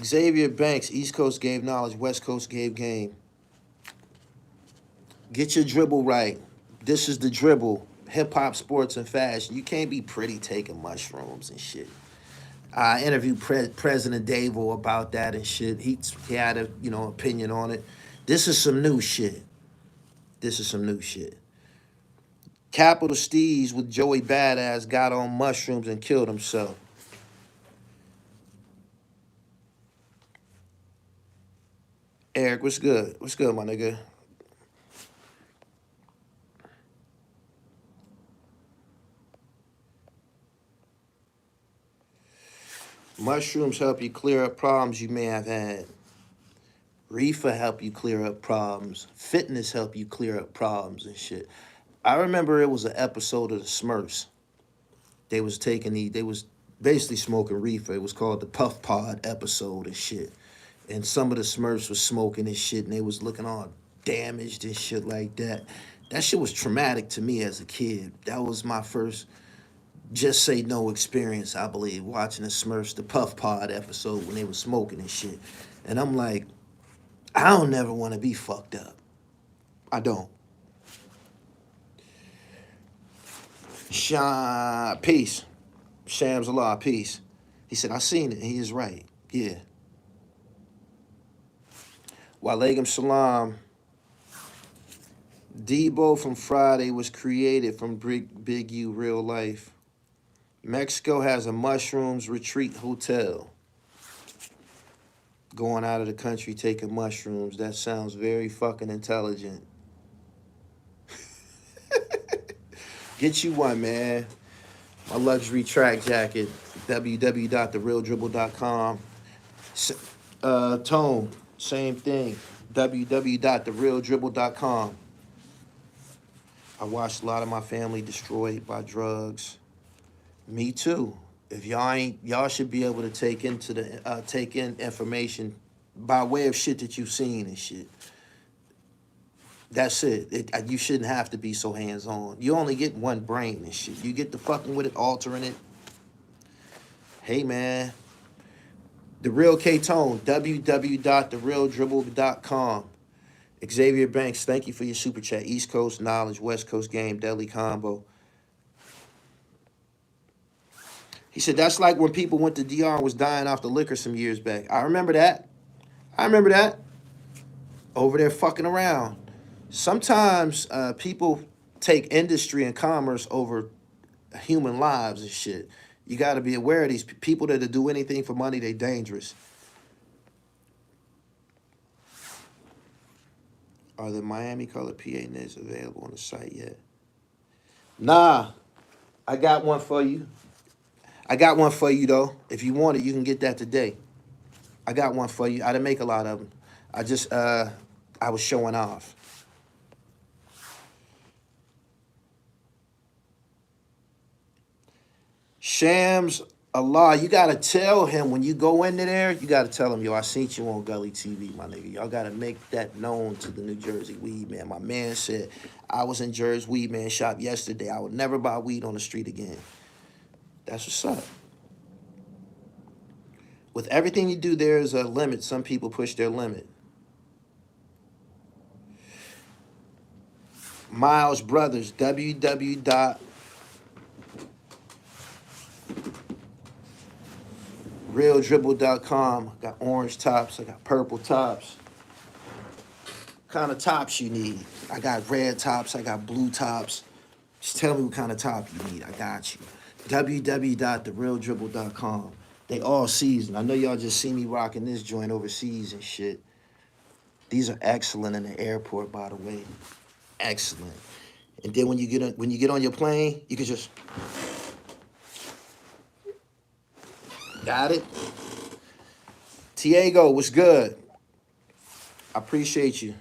Xavier Banks, East Coast gave knowledge, West Coast gave game. Get your dribble right. This is the dribble. Hip hop, sports, and fashion. You can't be pretty taking mushrooms and shit. I interviewed President Davo about that and shit. He had a opinion on it. This is some new shit. Capital Steez with Joey Badass got on mushrooms and killed himself. Eric, what's good? What's good, my nigga? Mushrooms help you clear up problems you may have had. Reefer help you clear up problems. Fitness help you clear up problems and shit. I remember it was an episode of the Smurfs. They was basically smoking reefer. It was called the Puff Pod episode and shit. And some of the Smurfs was smoking and shit, and they was looking all damaged and shit like that. That shit was traumatic to me as a kid. That was my first Just Say No experience, I believe, watching the Smurfs, the Puff Pod episode when they was smoking and shit. And I'm like, I don't never want to be fucked up. I don't. Peace. Shams Allah, peace. He said, I seen it, and he is right. Yeah. Walaikum salam. Debo from Friday was created from Big U real life. Mexico has a mushrooms retreat hotel. Going out of the country taking mushrooms. That sounds very fucking intelligent. Get you one, man. My luxury track jacket. www.therealdribble.com. Tone, same thing. www.therealdribble.com. I watched a lot of my family destroyed by drugs. Me too. If y'all ain't, y'all should be able to take in information by way of shit that you've seen and shit. That's it. You shouldn't have to be so hands-on. You only get one brain and shit. You get to fucking with it, altering it. Hey, man. The Real K-Tone, www.therealdribble.com. Xavier Banks, thank you for your super chat. East Coast knowledge, West Coast game, deadly combo. He said, that's like when people went to DR and was dying off the liquor some years back. I remember that. Over there fucking around. Sometimes people take industry and commerce over human lives and shit. You got to be aware of these people that do anything for money, they dangerous. Are the Miami Color PA knits available on the site yet? Nah, I got one for you. Though. If you want it, you can get that today. I got one for you. I didn't make a lot of them. I was showing off. Shams Allah, you gotta tell him when you go into there, you gotta tell him, yo, I seen you on Gully TV, my nigga. Y'all gotta make that known to the New Jersey weed man. My man said, I was in Jersey weed man shop yesterday. I would never buy weed on the street again. That's what's up. With everything you do, there's a limit. Some people push their limit. Miles Brothers, www.realdribble.com. I got orange tops. I got purple tops. kind of tops you need. I got red tops, I got blue tops. Just tell me what kind of top you need. I got you. www.therealdribble.com. They all seasoned. I know y'all just see me rocking this joint overseas and shit. These are excellent in the airport, by the way. Excellent. And then when you get on your plane, you can just got it. Tiago, what's good? I appreciate you.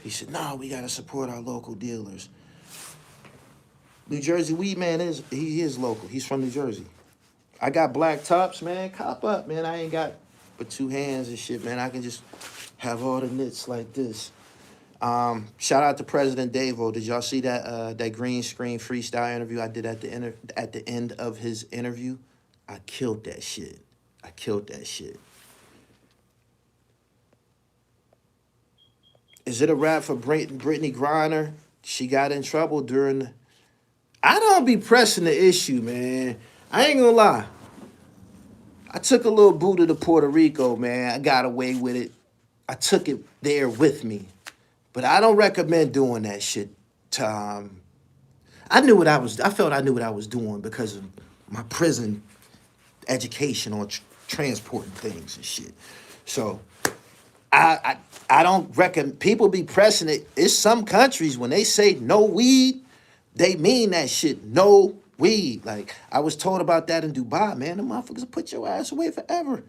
He said, "No, we gotta support our local dealers." New Jersey weed man is local. He's from New Jersey. I got black tops, man. Cop up, man. I ain't got but two hands and shit, man. I can just have all the nits like this. Shout out to President Davo. Did y'all see that green screen freestyle interview I did at the end of his interview? I killed that shit. I killed that shit. Is it a rap for Brittany Griner? She got in trouble during. I don't be pressing the issue, man. I ain't gonna lie. I took a little boo to Puerto Rico, man. I got away with it. I took it there with me. But I don't recommend doing that shit. I felt I knew what I was doing because of my prison education on transporting things and shit. So I don't recommend people be pressing it. It's some countries when they say no weed, they mean that shit. No weed. Like I was told about that in Dubai, man. The motherfuckers will put your ass away forever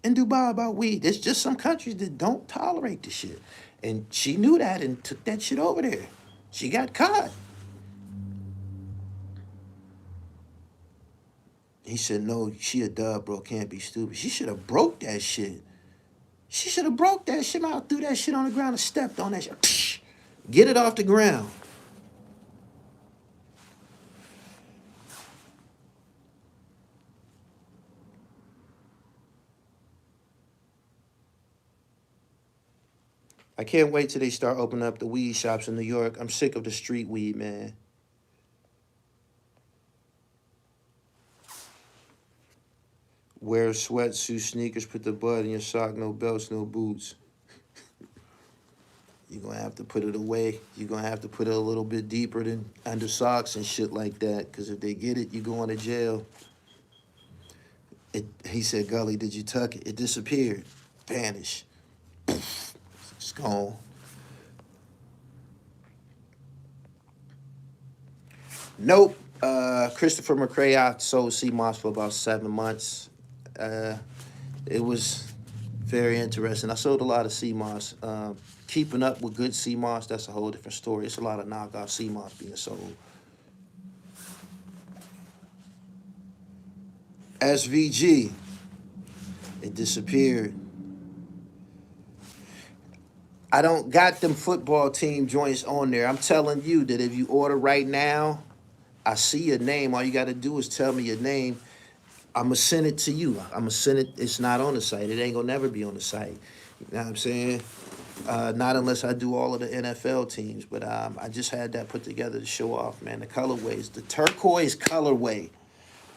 in Dubai about weed. There's just some countries that don't tolerate the shit. And she knew that and took that shit over there. She got caught. He said, "No, she a dub, bro. Can't be stupid." She should have broke that shit. She should have broke that shit out, threw that shit on the ground and stepped on that shit. Get it off the ground. I can't wait till they start opening up the weed shops in New York. I'm sick of the street weed, man. Wear sweatsuit, sneakers, put the bud in your sock, no belts, no boots. You're going to have to put it away. You're going to have to put it a little bit deeper than under socks and shit like that. Because if they get it, you're going to jail. He said, "Gully, did you tuck it?" It disappeared. Vanished. It's gone. Nope. Christopher McCray, I sold CMOS for about 7 months. It was very interesting. I sold a lot of CMOS. Keeping up with good CMOS, that's a whole different story. It's a lot of knockoff CMOS being sold. SVG, it disappeared. I don't got them football team joints on there. I'm telling you that if you order right now, I see your name. All you got to do is tell me your name. I'm going to send it to you. I'm going to send it. It's not on the site. It ain't going to never be on the site. You know what I'm saying? Not unless I do all of the NFL teams. But I just had that put together to show off, man. The colorways. The turquoise colorway.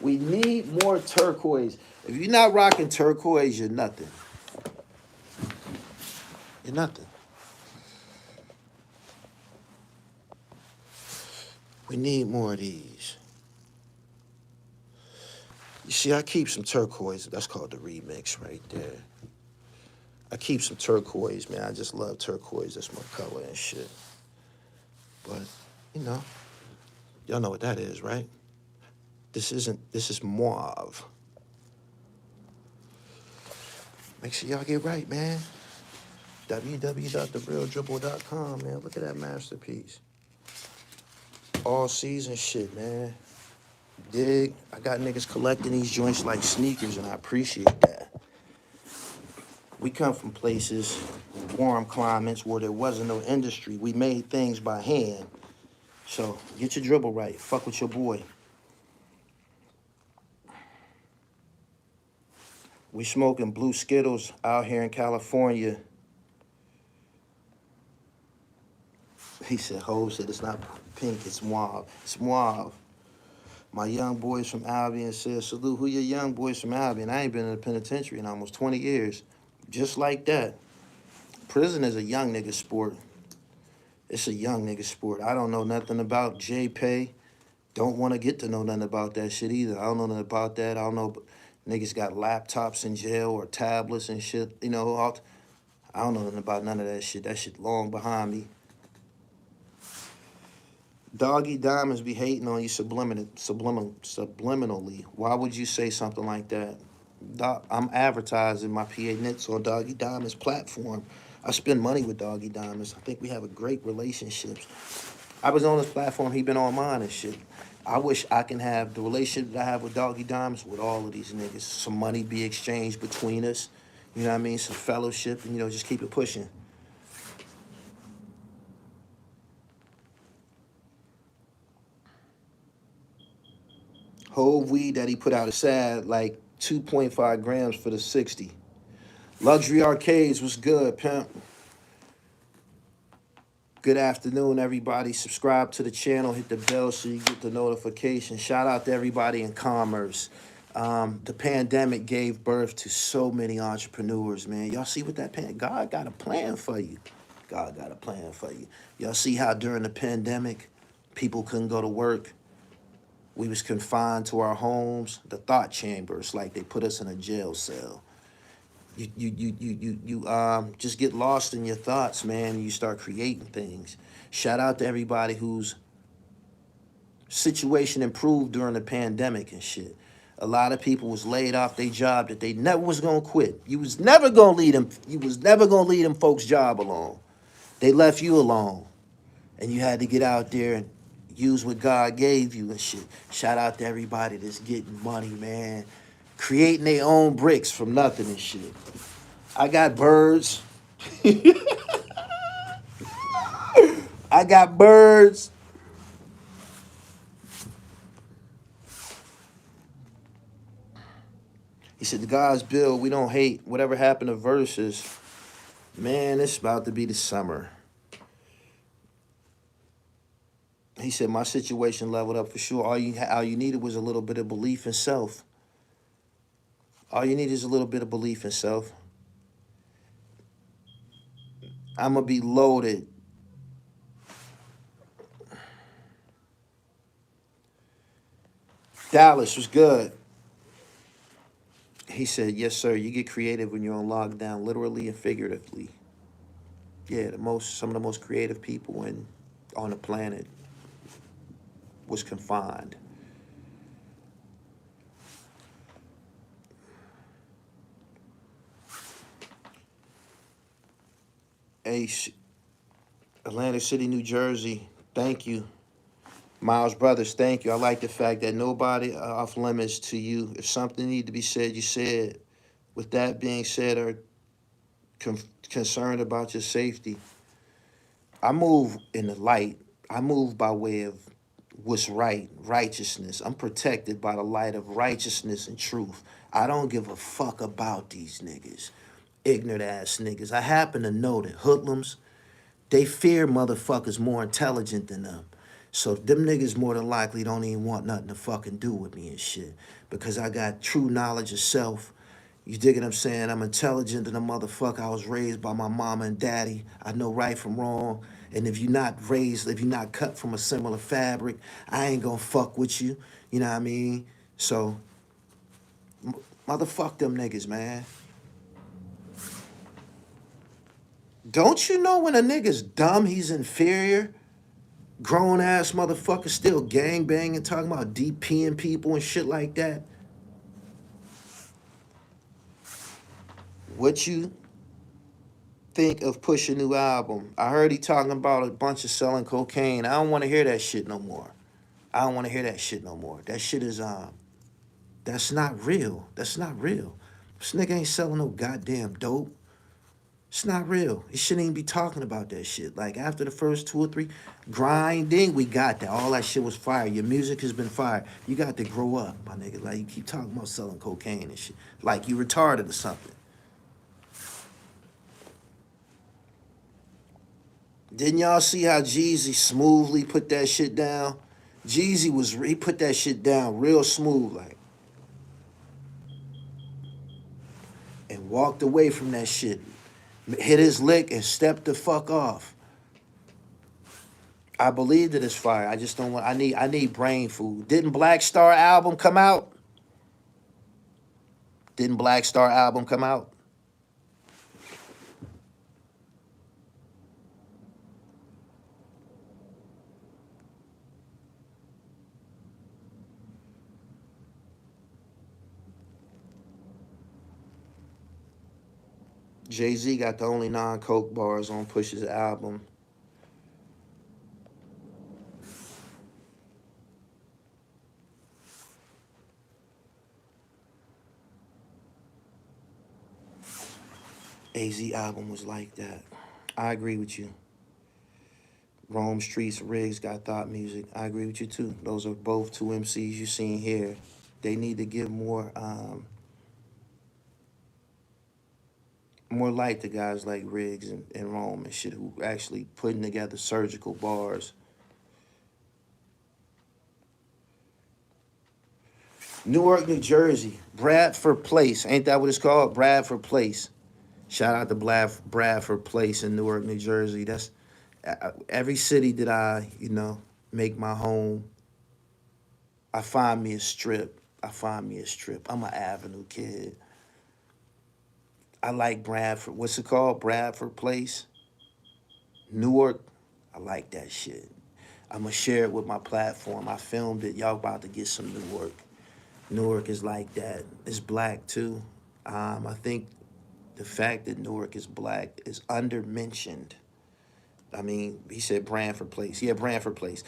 We need more turquoise. If you're not rocking turquoise, you're nothing. You're nothing. We need more of these. You see, I keep some turquoise. That's called the remix right there. I keep some turquoise, man. I just love turquoise. That's my color and shit. But, you know, y'all know what that is, right? This is mauve. Make sure y'all get right, man. www.therealdribble.com, man. Look at that masterpiece. All season shit, man. Dig? I got niggas collecting these joints like sneakers, and I appreciate that. We come from places, warm climates, where there wasn't no industry. We made things by hand. So get your dribble right. Fuck with your boy. We smoking blue Skittles out here in California. He said, Ho said it's not pink, it's mauve. It's mauve. My young boys from Albion said, salute, who your young boys from Albion? I ain't been in the penitentiary in almost 20 years. Just like that. Prison is a young nigga sport. It's a young nigga sport. I don't know nothing about JPay. Don't want to get to know nothing about that shit either. I don't know nothing about that. I don't know. Niggas got laptops in jail or tablets and shit. You know, I don't know nothing about none of that shit. That shit long behind me. Doggy Diamonds be hating on you subliminally. Why would you say something like that? I'm advertising my PA Knits on Doggy Diamonds platform. I spend money with Doggy Diamonds. I think we have a great relationship. I was on his platform, he been on mine and shit. I wish I can have the relationship that I have with Doggy Diamonds with all of these niggas. Some money be exchanged between us. You know what I mean? Some fellowship and, you know, just keep it pushing. Whole weed that he put out is sad, like 2.5 grams for the 60. Luxury Arcades was good, pimp. Good afternoon, everybody. Subscribe to the channel, hit the bell so you get the notification. Shout out to everybody in commerce. The pandemic gave birth to so many entrepreneurs, man. Y'all see what that God got a plan for you. God got a plan for you. Y'all see how during the pandemic, people couldn't go to work. We was confined to our homes, the thought chambers, like they put us in a jail cell. You just get lost in your thoughts, man, and you start creating things. Shout out to everybody whose situation improved during the pandemic and shit. A lot of people was laid off their job that they never was gonna quit. You was never gonna lead them. You was never gonna lead them folks' job alone. They left you alone, and you had to get out there and use what God gave you and shit. Shout out to everybody that's getting money, man, creating their own bricks from nothing and shit. I got birds. I got birds. He said, the God's bill, we don't hate whatever happened to verses. Man, it's about to be the summer. He said, my situation leveled up for sure. All you needed was a little bit of belief in self. All you need is a little bit of belief in self. I'm going to be loaded. Dallas was good. He said, yes, sir. You get creative when you're on lockdown, literally and figuratively. Yeah, some of the most creative people on the planet was confined. Atlantic City, New Jersey, thank you. Miles Brothers, thank you. I like the fact that nobody off limits to you. If something need to be said, you said. With that being said, or concerned about your safety, I move in the light. I move by way of what's right, righteousness. I'm protected by the light of righteousness and truth. I don't give a fuck about these niggas, ignorant ass niggas. I happen to know that hoodlums, they fear motherfuckers more intelligent than them. So them niggas more than likely don't even want nothing to fucking do with me and shit. Because I got true knowledge of self. You dig what I'm saying? I'm intelligent than a motherfucker. I was raised by my mama and daddy. I know right from wrong. And if you're not cut from a similar fabric, I ain't gonna fuck with you. You know what I mean? So, motherfuck them niggas, man. Don't you know when a nigga's dumb, he's inferior? Grown ass motherfuckers still gang banging, talking about DPing people and shit like that. What you think of Push's new album? I heard he talking about a bunch of selling cocaine. I don't want to hear that shit no more. I don't want to hear that shit no more. That shit is that's not real. That's not real. This nigga ain't selling no goddamn dope. It's not real. He shouldn't even be talking about that shit. Like, after the first 2 or 3, grinding, we got that. All that shit was fire. Your music has been fire. You got to grow up, my nigga. Like, you keep talking about selling cocaine and shit. Like, you retarded or something. Didn't y'all see how Jeezy smoothly put that shit down? Jeezy he put that shit down real smooth, like, and walked away from that shit. Hit his lick and stepped the fuck off. I believe that it's fire. I just don't want. I need brain food. Didn't Black Star album come out? Didn't Black Star album come out? Jay-Z got the only non-coke bars on Push's album. AZ album was like that. I agree with you. Rome Streets, Riggs got thought music. I agree with you too. Those are both two MCs you seen here. They need to give more light to guys like Riggs and Rome and shit who actually putting together surgical bars. Newark, New Jersey, Bradford Place. Ain't that what it's called? Bradford Place. Shout out to Bradford Place in Newark, New Jersey. That's every city that I, make my home. I find me a strip. I'm an Avenue kid. I like Bradford. What's it called? Bradford Place, Newark. I like that shit. I'm gonna share it with my platform. I filmed it. Y'all about to get some Newark. Newark is like that. It's black too. I think the fact that Newark is black is undermentioned. I mean, he said Bradford Place. Yeah, Bradford Place.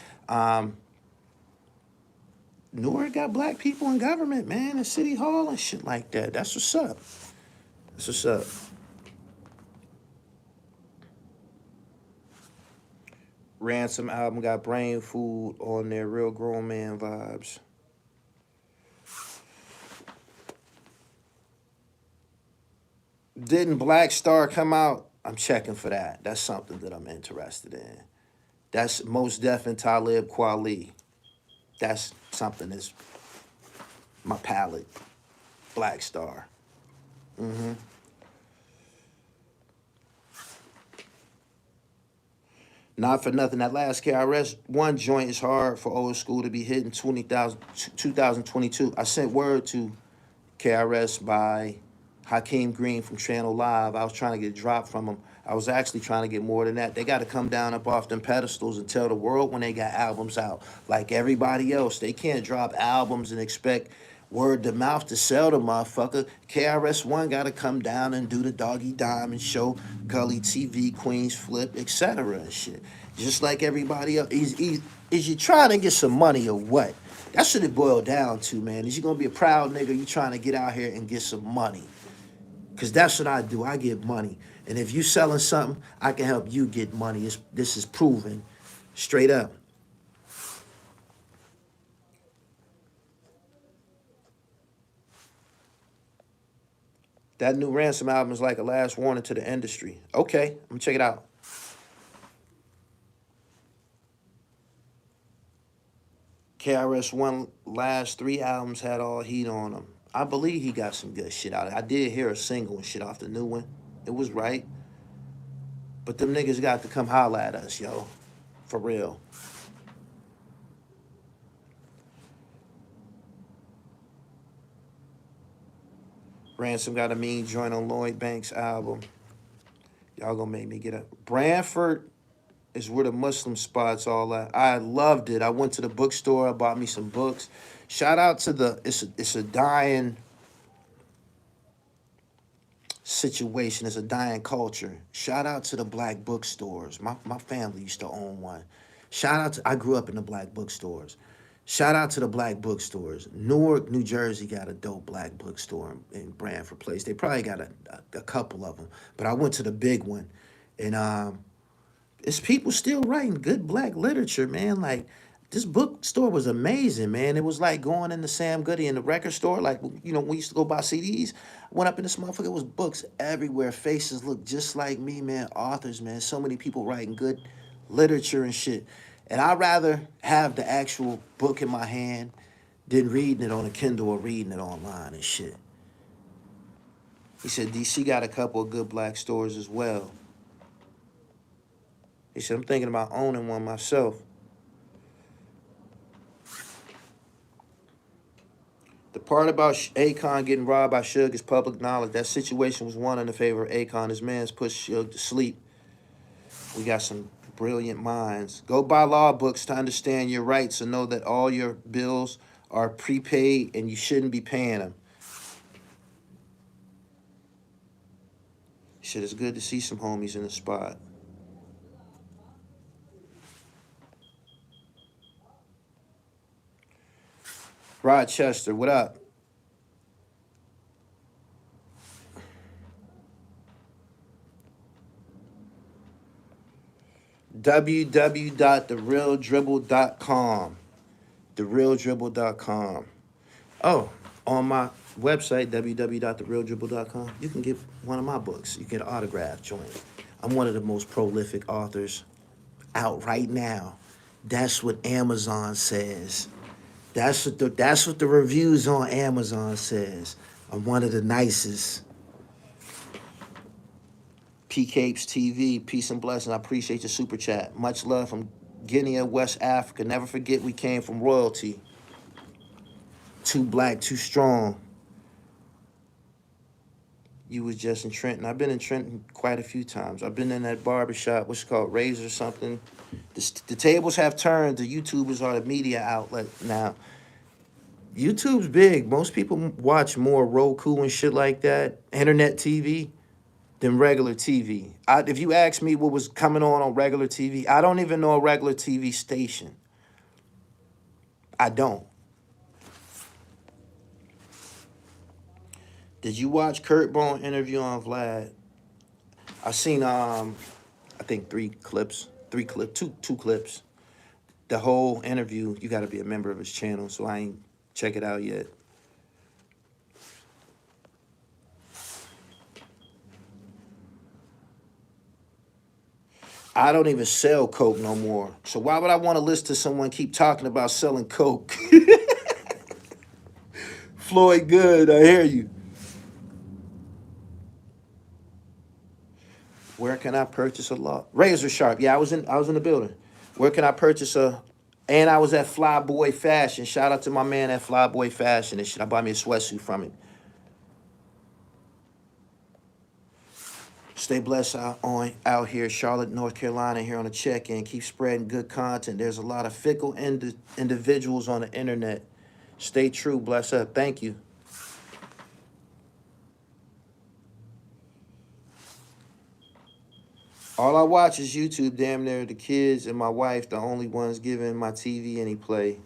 Newark got black people in government, man, in City Hall and shit like that. That's what's up. That's what's up. Ransom album got brain food on there, real grown man vibes. Didn't Black Star come out? I'm checking for that. That's something that I'm interested in. That's Most Def and Talib Kweli. That's something that's my palate. Black Star. Mm-hmm. Not for nothing. That last KRS One joint is hard for old school to be hitting 2022. I sent word to KRS by Hakeem Green from Channel Live. I was trying to get dropped from him. I was actually trying to get more than that. They got to come down up off them pedestals and tell the world when they got albums out. Like everybody else, they can't drop albums and expect word to mouth to sell the motherfucker. KRS-One got to come down and do the Doggy Diamond show, Gully TV, Queens Flip, etc. and shit. Just like everybody else. Is you trying to get some money or what? That's what it boiled down to, man. Is you going to be a proud nigga? You trying to get out here and get some money? Because that's what I do. I get money. And if you selling something, I can help you get money. This is proven. Straight up. That new Ransom album is like a last warning to the industry. Okay, I'm going to check it out. KRS-One last 3 albums had all heat on them. I believe he got some good shit out of it. I did hear a single and shit off the new one. It was right. But them niggas got to come holler at us, yo. For real. Ransom got a mean joint on Lloyd Banks' album. Y'all gonna make me get up. Branford is where the Muslim spots all at. I loved it. I went to the bookstore. I bought me some books. Shout out to it's a dying situation. It's a dying culture. Shout out to the black bookstores. My family used to own one. I grew up in the black bookstores. Shout out to the black bookstores. Newark, New Jersey got a dope black bookstore in Branford Place. They probably got a couple of them. But I went to the big one. And it's people still writing good black literature, man. Like, this bookstore was amazing, man. It was like going into Sam Goody in the record store. Like, we used to go buy CDs. I went up in this motherfucker, it was books everywhere. Faces looked just like me, man. Authors, man. So many people writing good literature and shit. And I'd rather have the actual book in my hand than reading it on a Kindle or reading it online and shit. He said, DC got a couple of good black stores as well. He said, I'm thinking about owning one myself. The part about Akon getting robbed by Suge is public knowledge. That situation was won in the favor of Akon. His man's put Suge to sleep. We got some brilliant minds. Go buy law books to understand your rights and know that all your bills are prepaid and you shouldn't be paying them. Shit, it's good to see some homies in the spot. Rochester, what up? www.therealdribble.com. Therealdribble.com. Oh, on my website, www.therealdribble.com, you can get one of my books. You get an autograph joint. I'm one of the most prolific authors out right now. That's what Amazon says. That's what the reviews on Amazon says. I'm one of the nicest. PCapes TV, peace and blessing. I appreciate your super chat. Much love from Guinea, West Africa. Never forget we came from royalty. Too black, too strong. You was just in Trenton. I've been in Trenton quite a few times. I've been in that barbershop, what's called Razor something. The tables have turned. The YouTubers are the media outlet now. YouTube's big. Most people watch more Roku and shit like that, internet TV, than regular TV. If you ask me what was coming on regular TV, I don't even know a regular TV station. I don't. Did you watch Kurt Bone interview on Vlad? I seen I think two clips. The whole interview, you got to be a member of his channel, so I ain't check it out yet. I don't even sell coke no more. So why would I want to listen to someone keep talking about selling coke? Floyd Good, I hear you. Where can I purchase a law? Razor Sharp. Yeah, I was in the building. Where can I purchase a? And I was at Flyboy Fashion. Shout out to my man at Flyboy Fashion and shit. I bought me a sweatsuit from it. Stay blessed out here, Charlotte, North Carolina, here on the check-in. Keep spreading good content. There's a lot of fickle individuals on the internet. Stay true. Bless up. Thank you. All I watch is YouTube. Damn near the kids and my wife, the only ones giving my TV any play.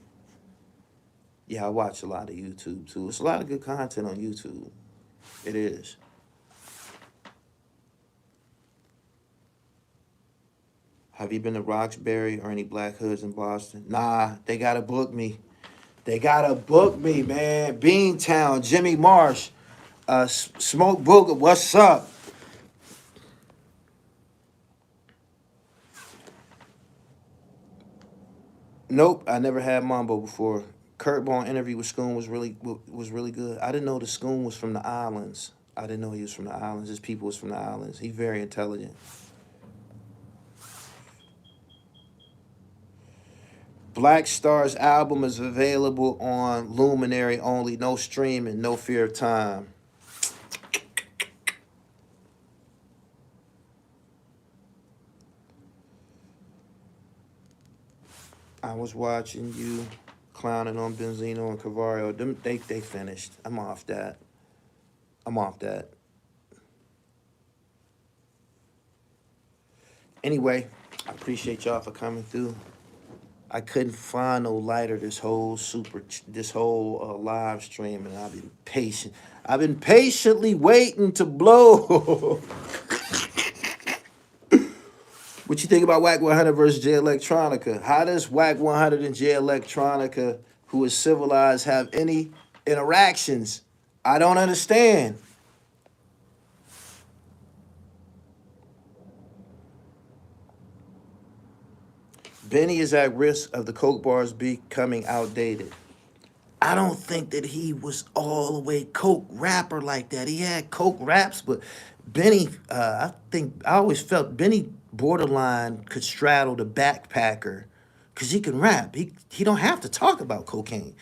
Yeah, I watch a lot of YouTube, too. It's a lot of good content on YouTube. It is. Have you been to Roxbury or any Black Hoods in Boston? Nah, they got to book me. They got to book me, man. Beantown, Jimmy Marsh, Smoke Booger, what's up? Nope, I never had Mambo before. Kurt Bone interview with Scoon was really good. I didn't know the Scoon was from the islands. I didn't know he was from the islands. His people was from the islands. He's very intelligent. Black Star's album is available on Luminary only. No streaming, no fear of time. I was watching you clowning on Benzino and Cavario. They finished. I'm off that. Anyway, I appreciate y'all for coming through. I couldn't find no lighter this whole live stream, and I've been patient. I've been patiently waiting to blow. What you think about Wack 100 versus J Electronica? How does Wack 100 and J Electronica, who is civilized, have any interactions? I don't understand. Benny is at risk of the coke bars becoming outdated. I don't think that he was all the way coke rapper like that. He had coke raps, but Benny, I always felt Benny borderline could straddle the backpacker because he can rap. He don't have to talk about cocaine.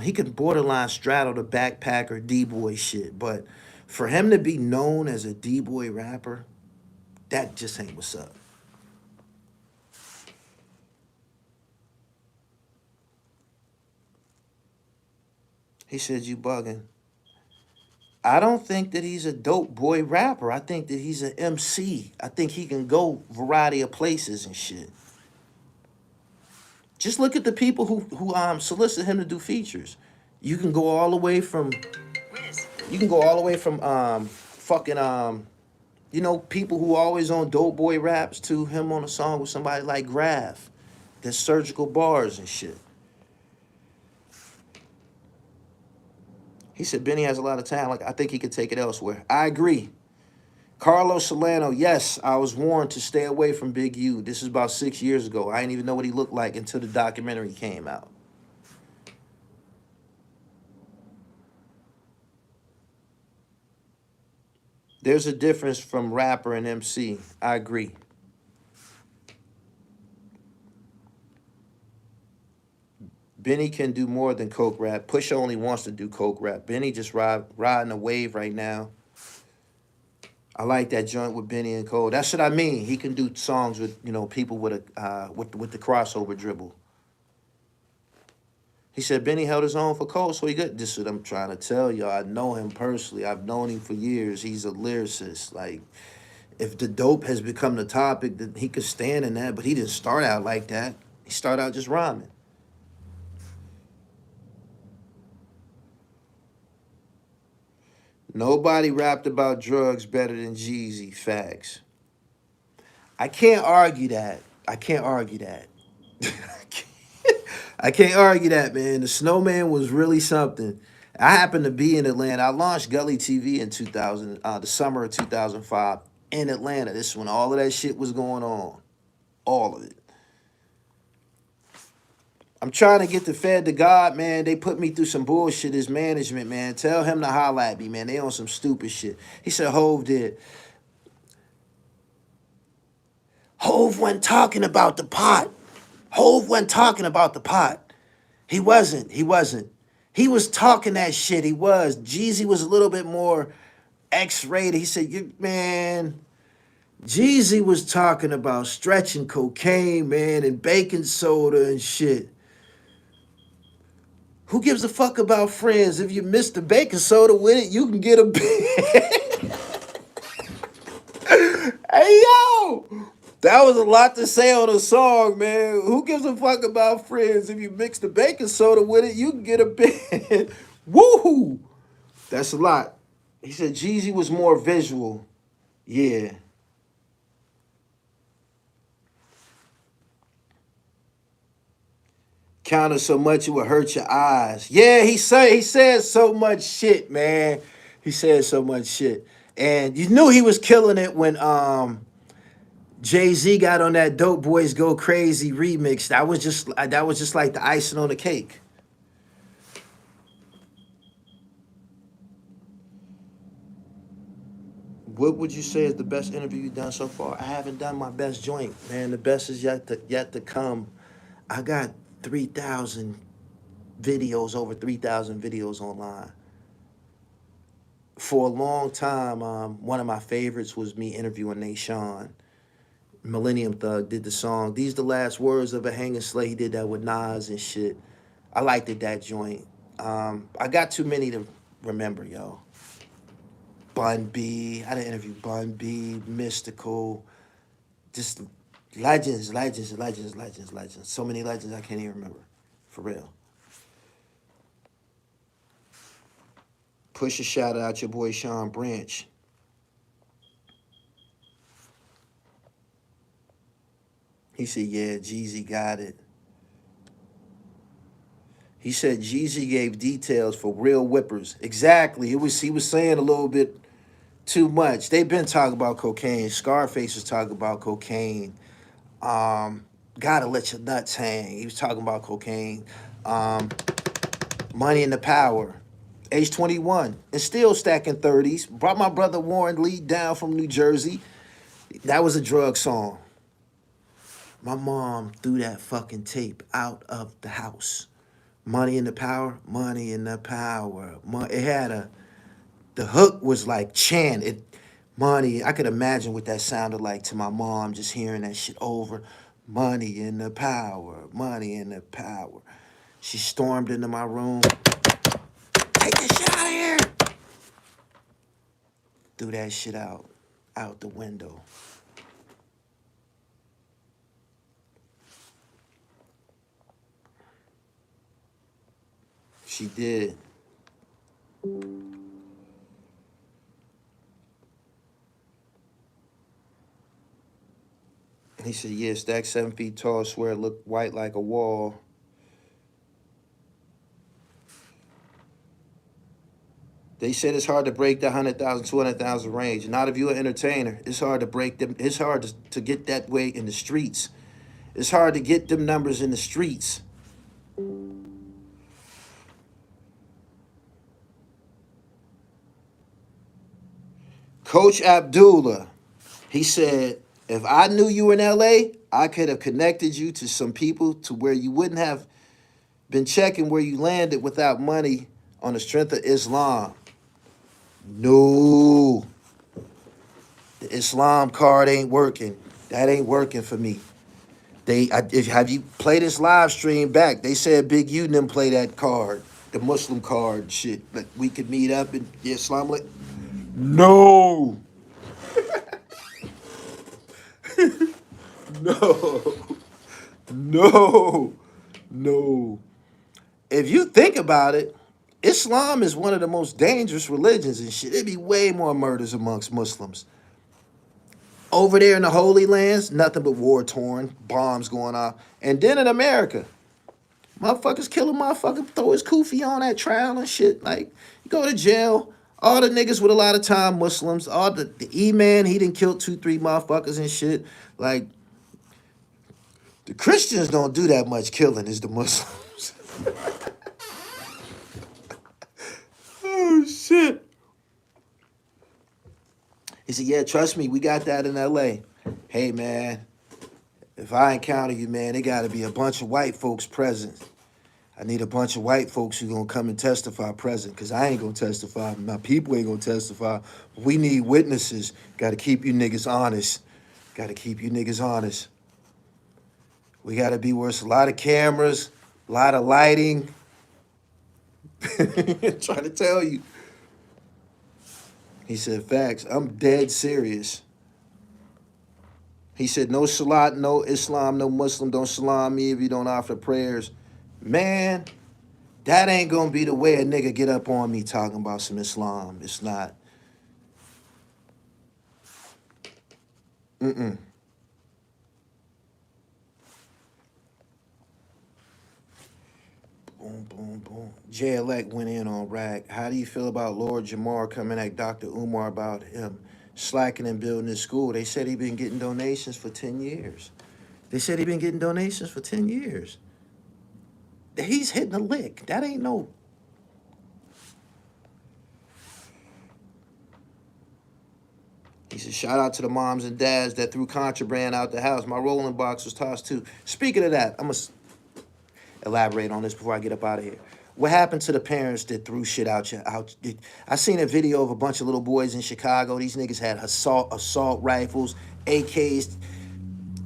He can borderline straddle the backpacker D-boy shit. But for him to be known as a D-boy rapper, that just ain't what's up. He said, you bugging. I don't think that he's a dope boy rapper. I think that he's an MC. I think he can go variety of places and shit. Just look at the people who solicit him to do features. You can go all the way from fucking people who always on dope boy raps to him on a song with somebody like Graf. There's surgical bars and shit. He said Benny has a lot of talent. I think he could take it elsewhere. I agree. Carlos Solano, yes, I was warned to stay away from Big U. This is about 6 years ago. I didn't even know what he looked like until the documentary came out. There's a difference from rapper and MC. I agree. Benny can do more than coke rap. Pusha only wants to do coke rap. Benny just riding a wave right now. I like that joint with Benny and Cole. That's what I mean. He can do songs with people with a with the crossover dribble. He said Benny held his own for Cole, so he good. This is what I'm trying to tell y'all. I know him personally. I've known him for years. He's a lyricist. Like, if the dope has become the topic, then he could stand in that. But he didn't start out like that. He started out just rhyming. Nobody rapped about drugs better than Jeezy. Facts. I can't argue that. I can't argue that. I can't argue that, man. The Snowman was really something. I happened to be in Atlanta. I launched Gully TV in 2000, the summer of 2005 in Atlanta. This is when all of that shit was going on. All of it. I'm trying to get the Fed to God, man. They put me through some bullshit as management, man. Tell him to holla at me, man. They on some stupid shit. He said Hove did. Hove wasn't talking about the pot. Hove wasn't talking about the pot. He wasn't. He wasn't. He was talking that shit. He was. Jeezy was a little bit more X-rated. He said, man, Jeezy was talking about stretching cocaine, man, and baking soda and shit. Who gives a fuck about friends? If you miss the baking soda with it, you can get a bit. Hey, yo! That was a lot to say on a song, man. Who gives a fuck about friends? If you mix the baking soda with it, you can get a bit. Woohoo! That's a lot. He said Jeezy was more visual. Yeah. Counted so much it would hurt your eyes. Yeah, he said so much shit, man. He said so much shit. And you knew he was killing it when Jay-Z got on that Dope Boys Go Crazy remix. That was just like the icing on the cake. What would you say is the best interview you've done so far? I haven't done my best joint, man. The best is yet to come. I got 3,000 videos, over 3,000 videos online. For a long time, one of my favorites was me interviewing Nation. Millennium Thug did the song. These the last words of a hanging slay. He did that with Nas and shit. I liked it, that joint. I got too many to remember, yo. Bun B. I didn't interview Bun B, Mystical. Just legends. So many legends I can't even remember. For real. Push a shout out your boy Sean Branch. He said, yeah, Jeezy got it. He said Jeezy gave details for real whippers. Exactly. He was saying a little bit too much. They've been talking about cocaine. Scarface was talking about cocaine. Gotta let your nuts hang. He was talking about cocaine, money and the power. Age 21 and still stacking 30s. Brought my brother Warren Lee down from New Jersey. That was a drug song. My mom threw that fucking tape out of the house. Money in the power, money in the power. It had the hook was like chant. Money, I could imagine what that sounded like to my mom, just hearing that shit over. Money in the power, money in the power. She stormed into my room. Take this shit out of here. Threw that shit out the window. She did. He said, yeah, stack 7 feet tall, swear it looked white like a wall. They said it's hard to break the 100,000, 200,000 range. Not if you're an entertainer. It's hard to break them. It's hard to get that way in the streets. It's hard to get them numbers in the streets. Coach Abdullah, he said, if I knew you were in LA, I could have connected you to some people to where you wouldn't have been checking where you landed without money on the strength of Islam. No. The Islam card ain't working. That ain't working for me. Have you played this live stream back? They said Big U didn't play that card, the Muslim card shit. But we could meet up and the Islam. No. No. No. No. If you think about it, Islam is one of the most dangerous religions and shit. There'd be way more murders amongst Muslims. Over there in the Holy Lands, nothing but war-torn, bombs going off. And then in America, motherfuckers killing motherfucker, throw his kufi on that trial and shit. Like, you go to jail. All the niggas with a lot of time, Muslims. All the E-man, he done killed 2-3 motherfuckers and shit. Like, the Christians don't do that much killing as the Muslims. Oh, shit. He said, yeah, trust me, we got that in L.A. Hey, man, if I encounter you, man, it got to be a bunch of white folks present. I need a bunch of white folks who going to come and testify present, because I ain't going to testify. My people ain't going to testify. We need witnesses. Got to keep you niggas honest. Got to keep you niggas honest. We got to be where it's a lot of cameras, a lot of lighting. Trying to tell you. He said, facts. I'm dead serious. He said, no salat, no Islam, no Muslim. Don't salam me if you don't offer prayers. Man, that ain't going to be the way a nigga get up on me talking about some Islam. It's not. Mm-mm. Boom, boom, boom. J-Elect went in on Rag. How do you feel about Lord Jamar coming at Dr. Umar about him slacking and building his school? They said he been getting donations for 10 years. They said he been getting donations for 10 years. He's hitting a lick. That ain't no... He said, shout out to the moms and dads that threw contraband out the house. My rolling box was tossed too. Speaking of that, I'm going to elaborate on this before I get up out of here. What happened to the parents that threw shit out? I seen a video of a bunch of little boys in Chicago. These niggas had assault rifles, AKs.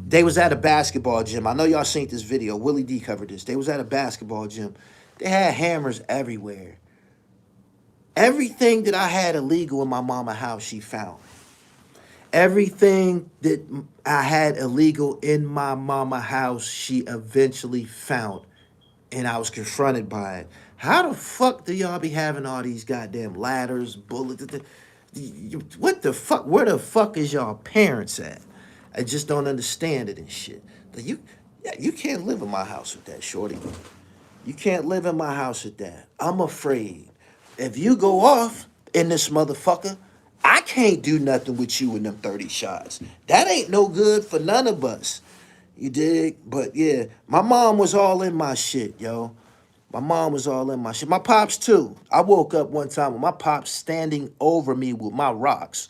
They was at a basketball gym. I know y'all seen this video. Willie D covered this. They was at a basketball gym. They had hammers everywhere. Everything that I had illegal in my mama's house, she found. Everything that I had illegal in my mama's house, she eventually found. And I was confronted by it. How the fuck do y'all be having all these goddamn ladders, bullets? What the fuck? Where the fuck is y'all parents at? I just don't understand it and shit. You can't live in my house with that, shorty. You can't live in my house with that. I'm afraid. If you go off in this motherfucker, I can't do nothing with you in them 30 shots. That ain't no good for none of us. You dig? But yeah, my mom was all in my shit, yo. My mom was all in my shit. My pops too. I woke up one time with my pops standing over me with my rocks.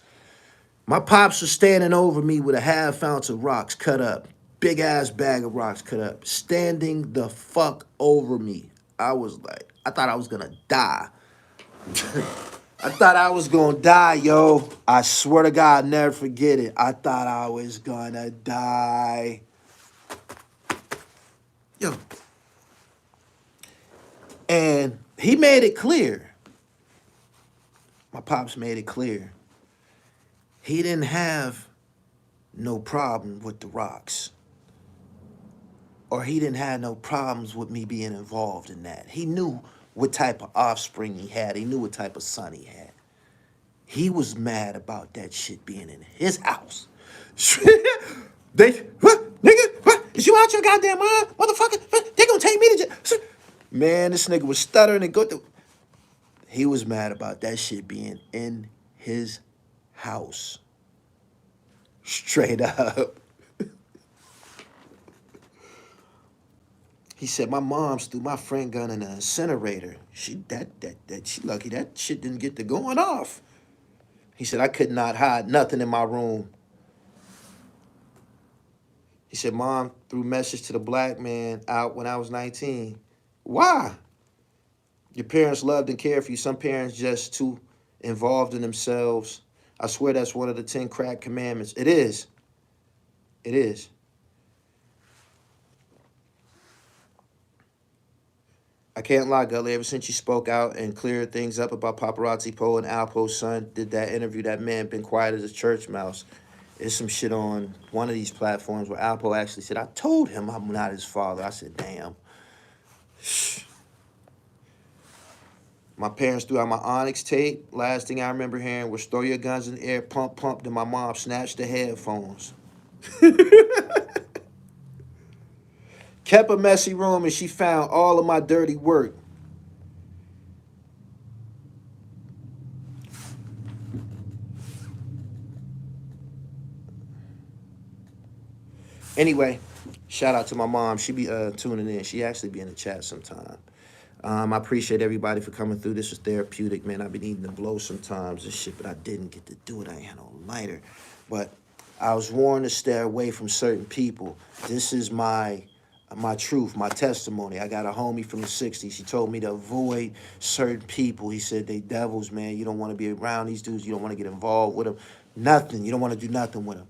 My pops was standing over me with a half ounce of rocks cut up. Big ass bag of rocks cut up. Standing the fuck over me. I was like, I thought I was gonna die. I thought I was gonna die, yo. I swear to God, I'll never forget it. I thought I was gonna die. Yo. And he made it clear. My pops made it clear. He didn't have no problem with the rocks. Or he didn't have no problems with me being involved in that. He knew what type of offspring he had. He knew what type of son he had. He was mad about that shit being in his house. What, nigga? What? Is you out your goddamn mind, motherfucker? They gonna take me to jail. Man, this nigga was stuttering and go through. He was mad about that shit being in his house. Straight up. He said, my mom's threw my friend gun in an incinerator. She lucky that shit didn't get to going off. He said, I could not hide nothing in my room. He said, Mom threw a message to the black man out when I was 19. Why? Your parents loved and cared for you. Some parents just too involved in themselves. I swear that's one of the 10 crack commandments. It is. It is. I can't lie, Gully. Ever since you spoke out and cleared things up about Paparazzi Poe and Alpo's son, did that interview, that man been quiet as a church mouse. There's some shit on one of these platforms where Alpo actually said, I told him I'm not his father. I said, damn. My parents threw out my Onyx tape. Last thing I remember hearing was throw your guns in the air, pump, pump. Then my mom snatched the headphones. Kept a messy room and she found all of my dirty work. Anyway, shout out to my mom. She be tuning in. She actually be in the chat sometime. I appreciate everybody for coming through. This was therapeutic, man. I've been needing to blow sometimes and shit, but I didn't get to do it. I ain't had no lighter. But I was warned to stay away from certain people. This is my truth, my testimony. I got a homie from the 60s. He told me to avoid certain people. He said, they devils, man. You don't want to be around these dudes. You don't want to get involved with them. Nothing. You don't want to do nothing with them.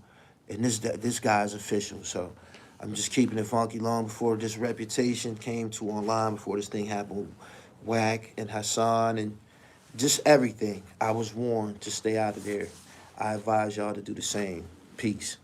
And this guy's official. So I'm just keeping it funky long before this reputation came to online, before this thing happened. Wack and Hassan and just everything. I was warned to stay out of there. I advise y'all to do the same. Peace.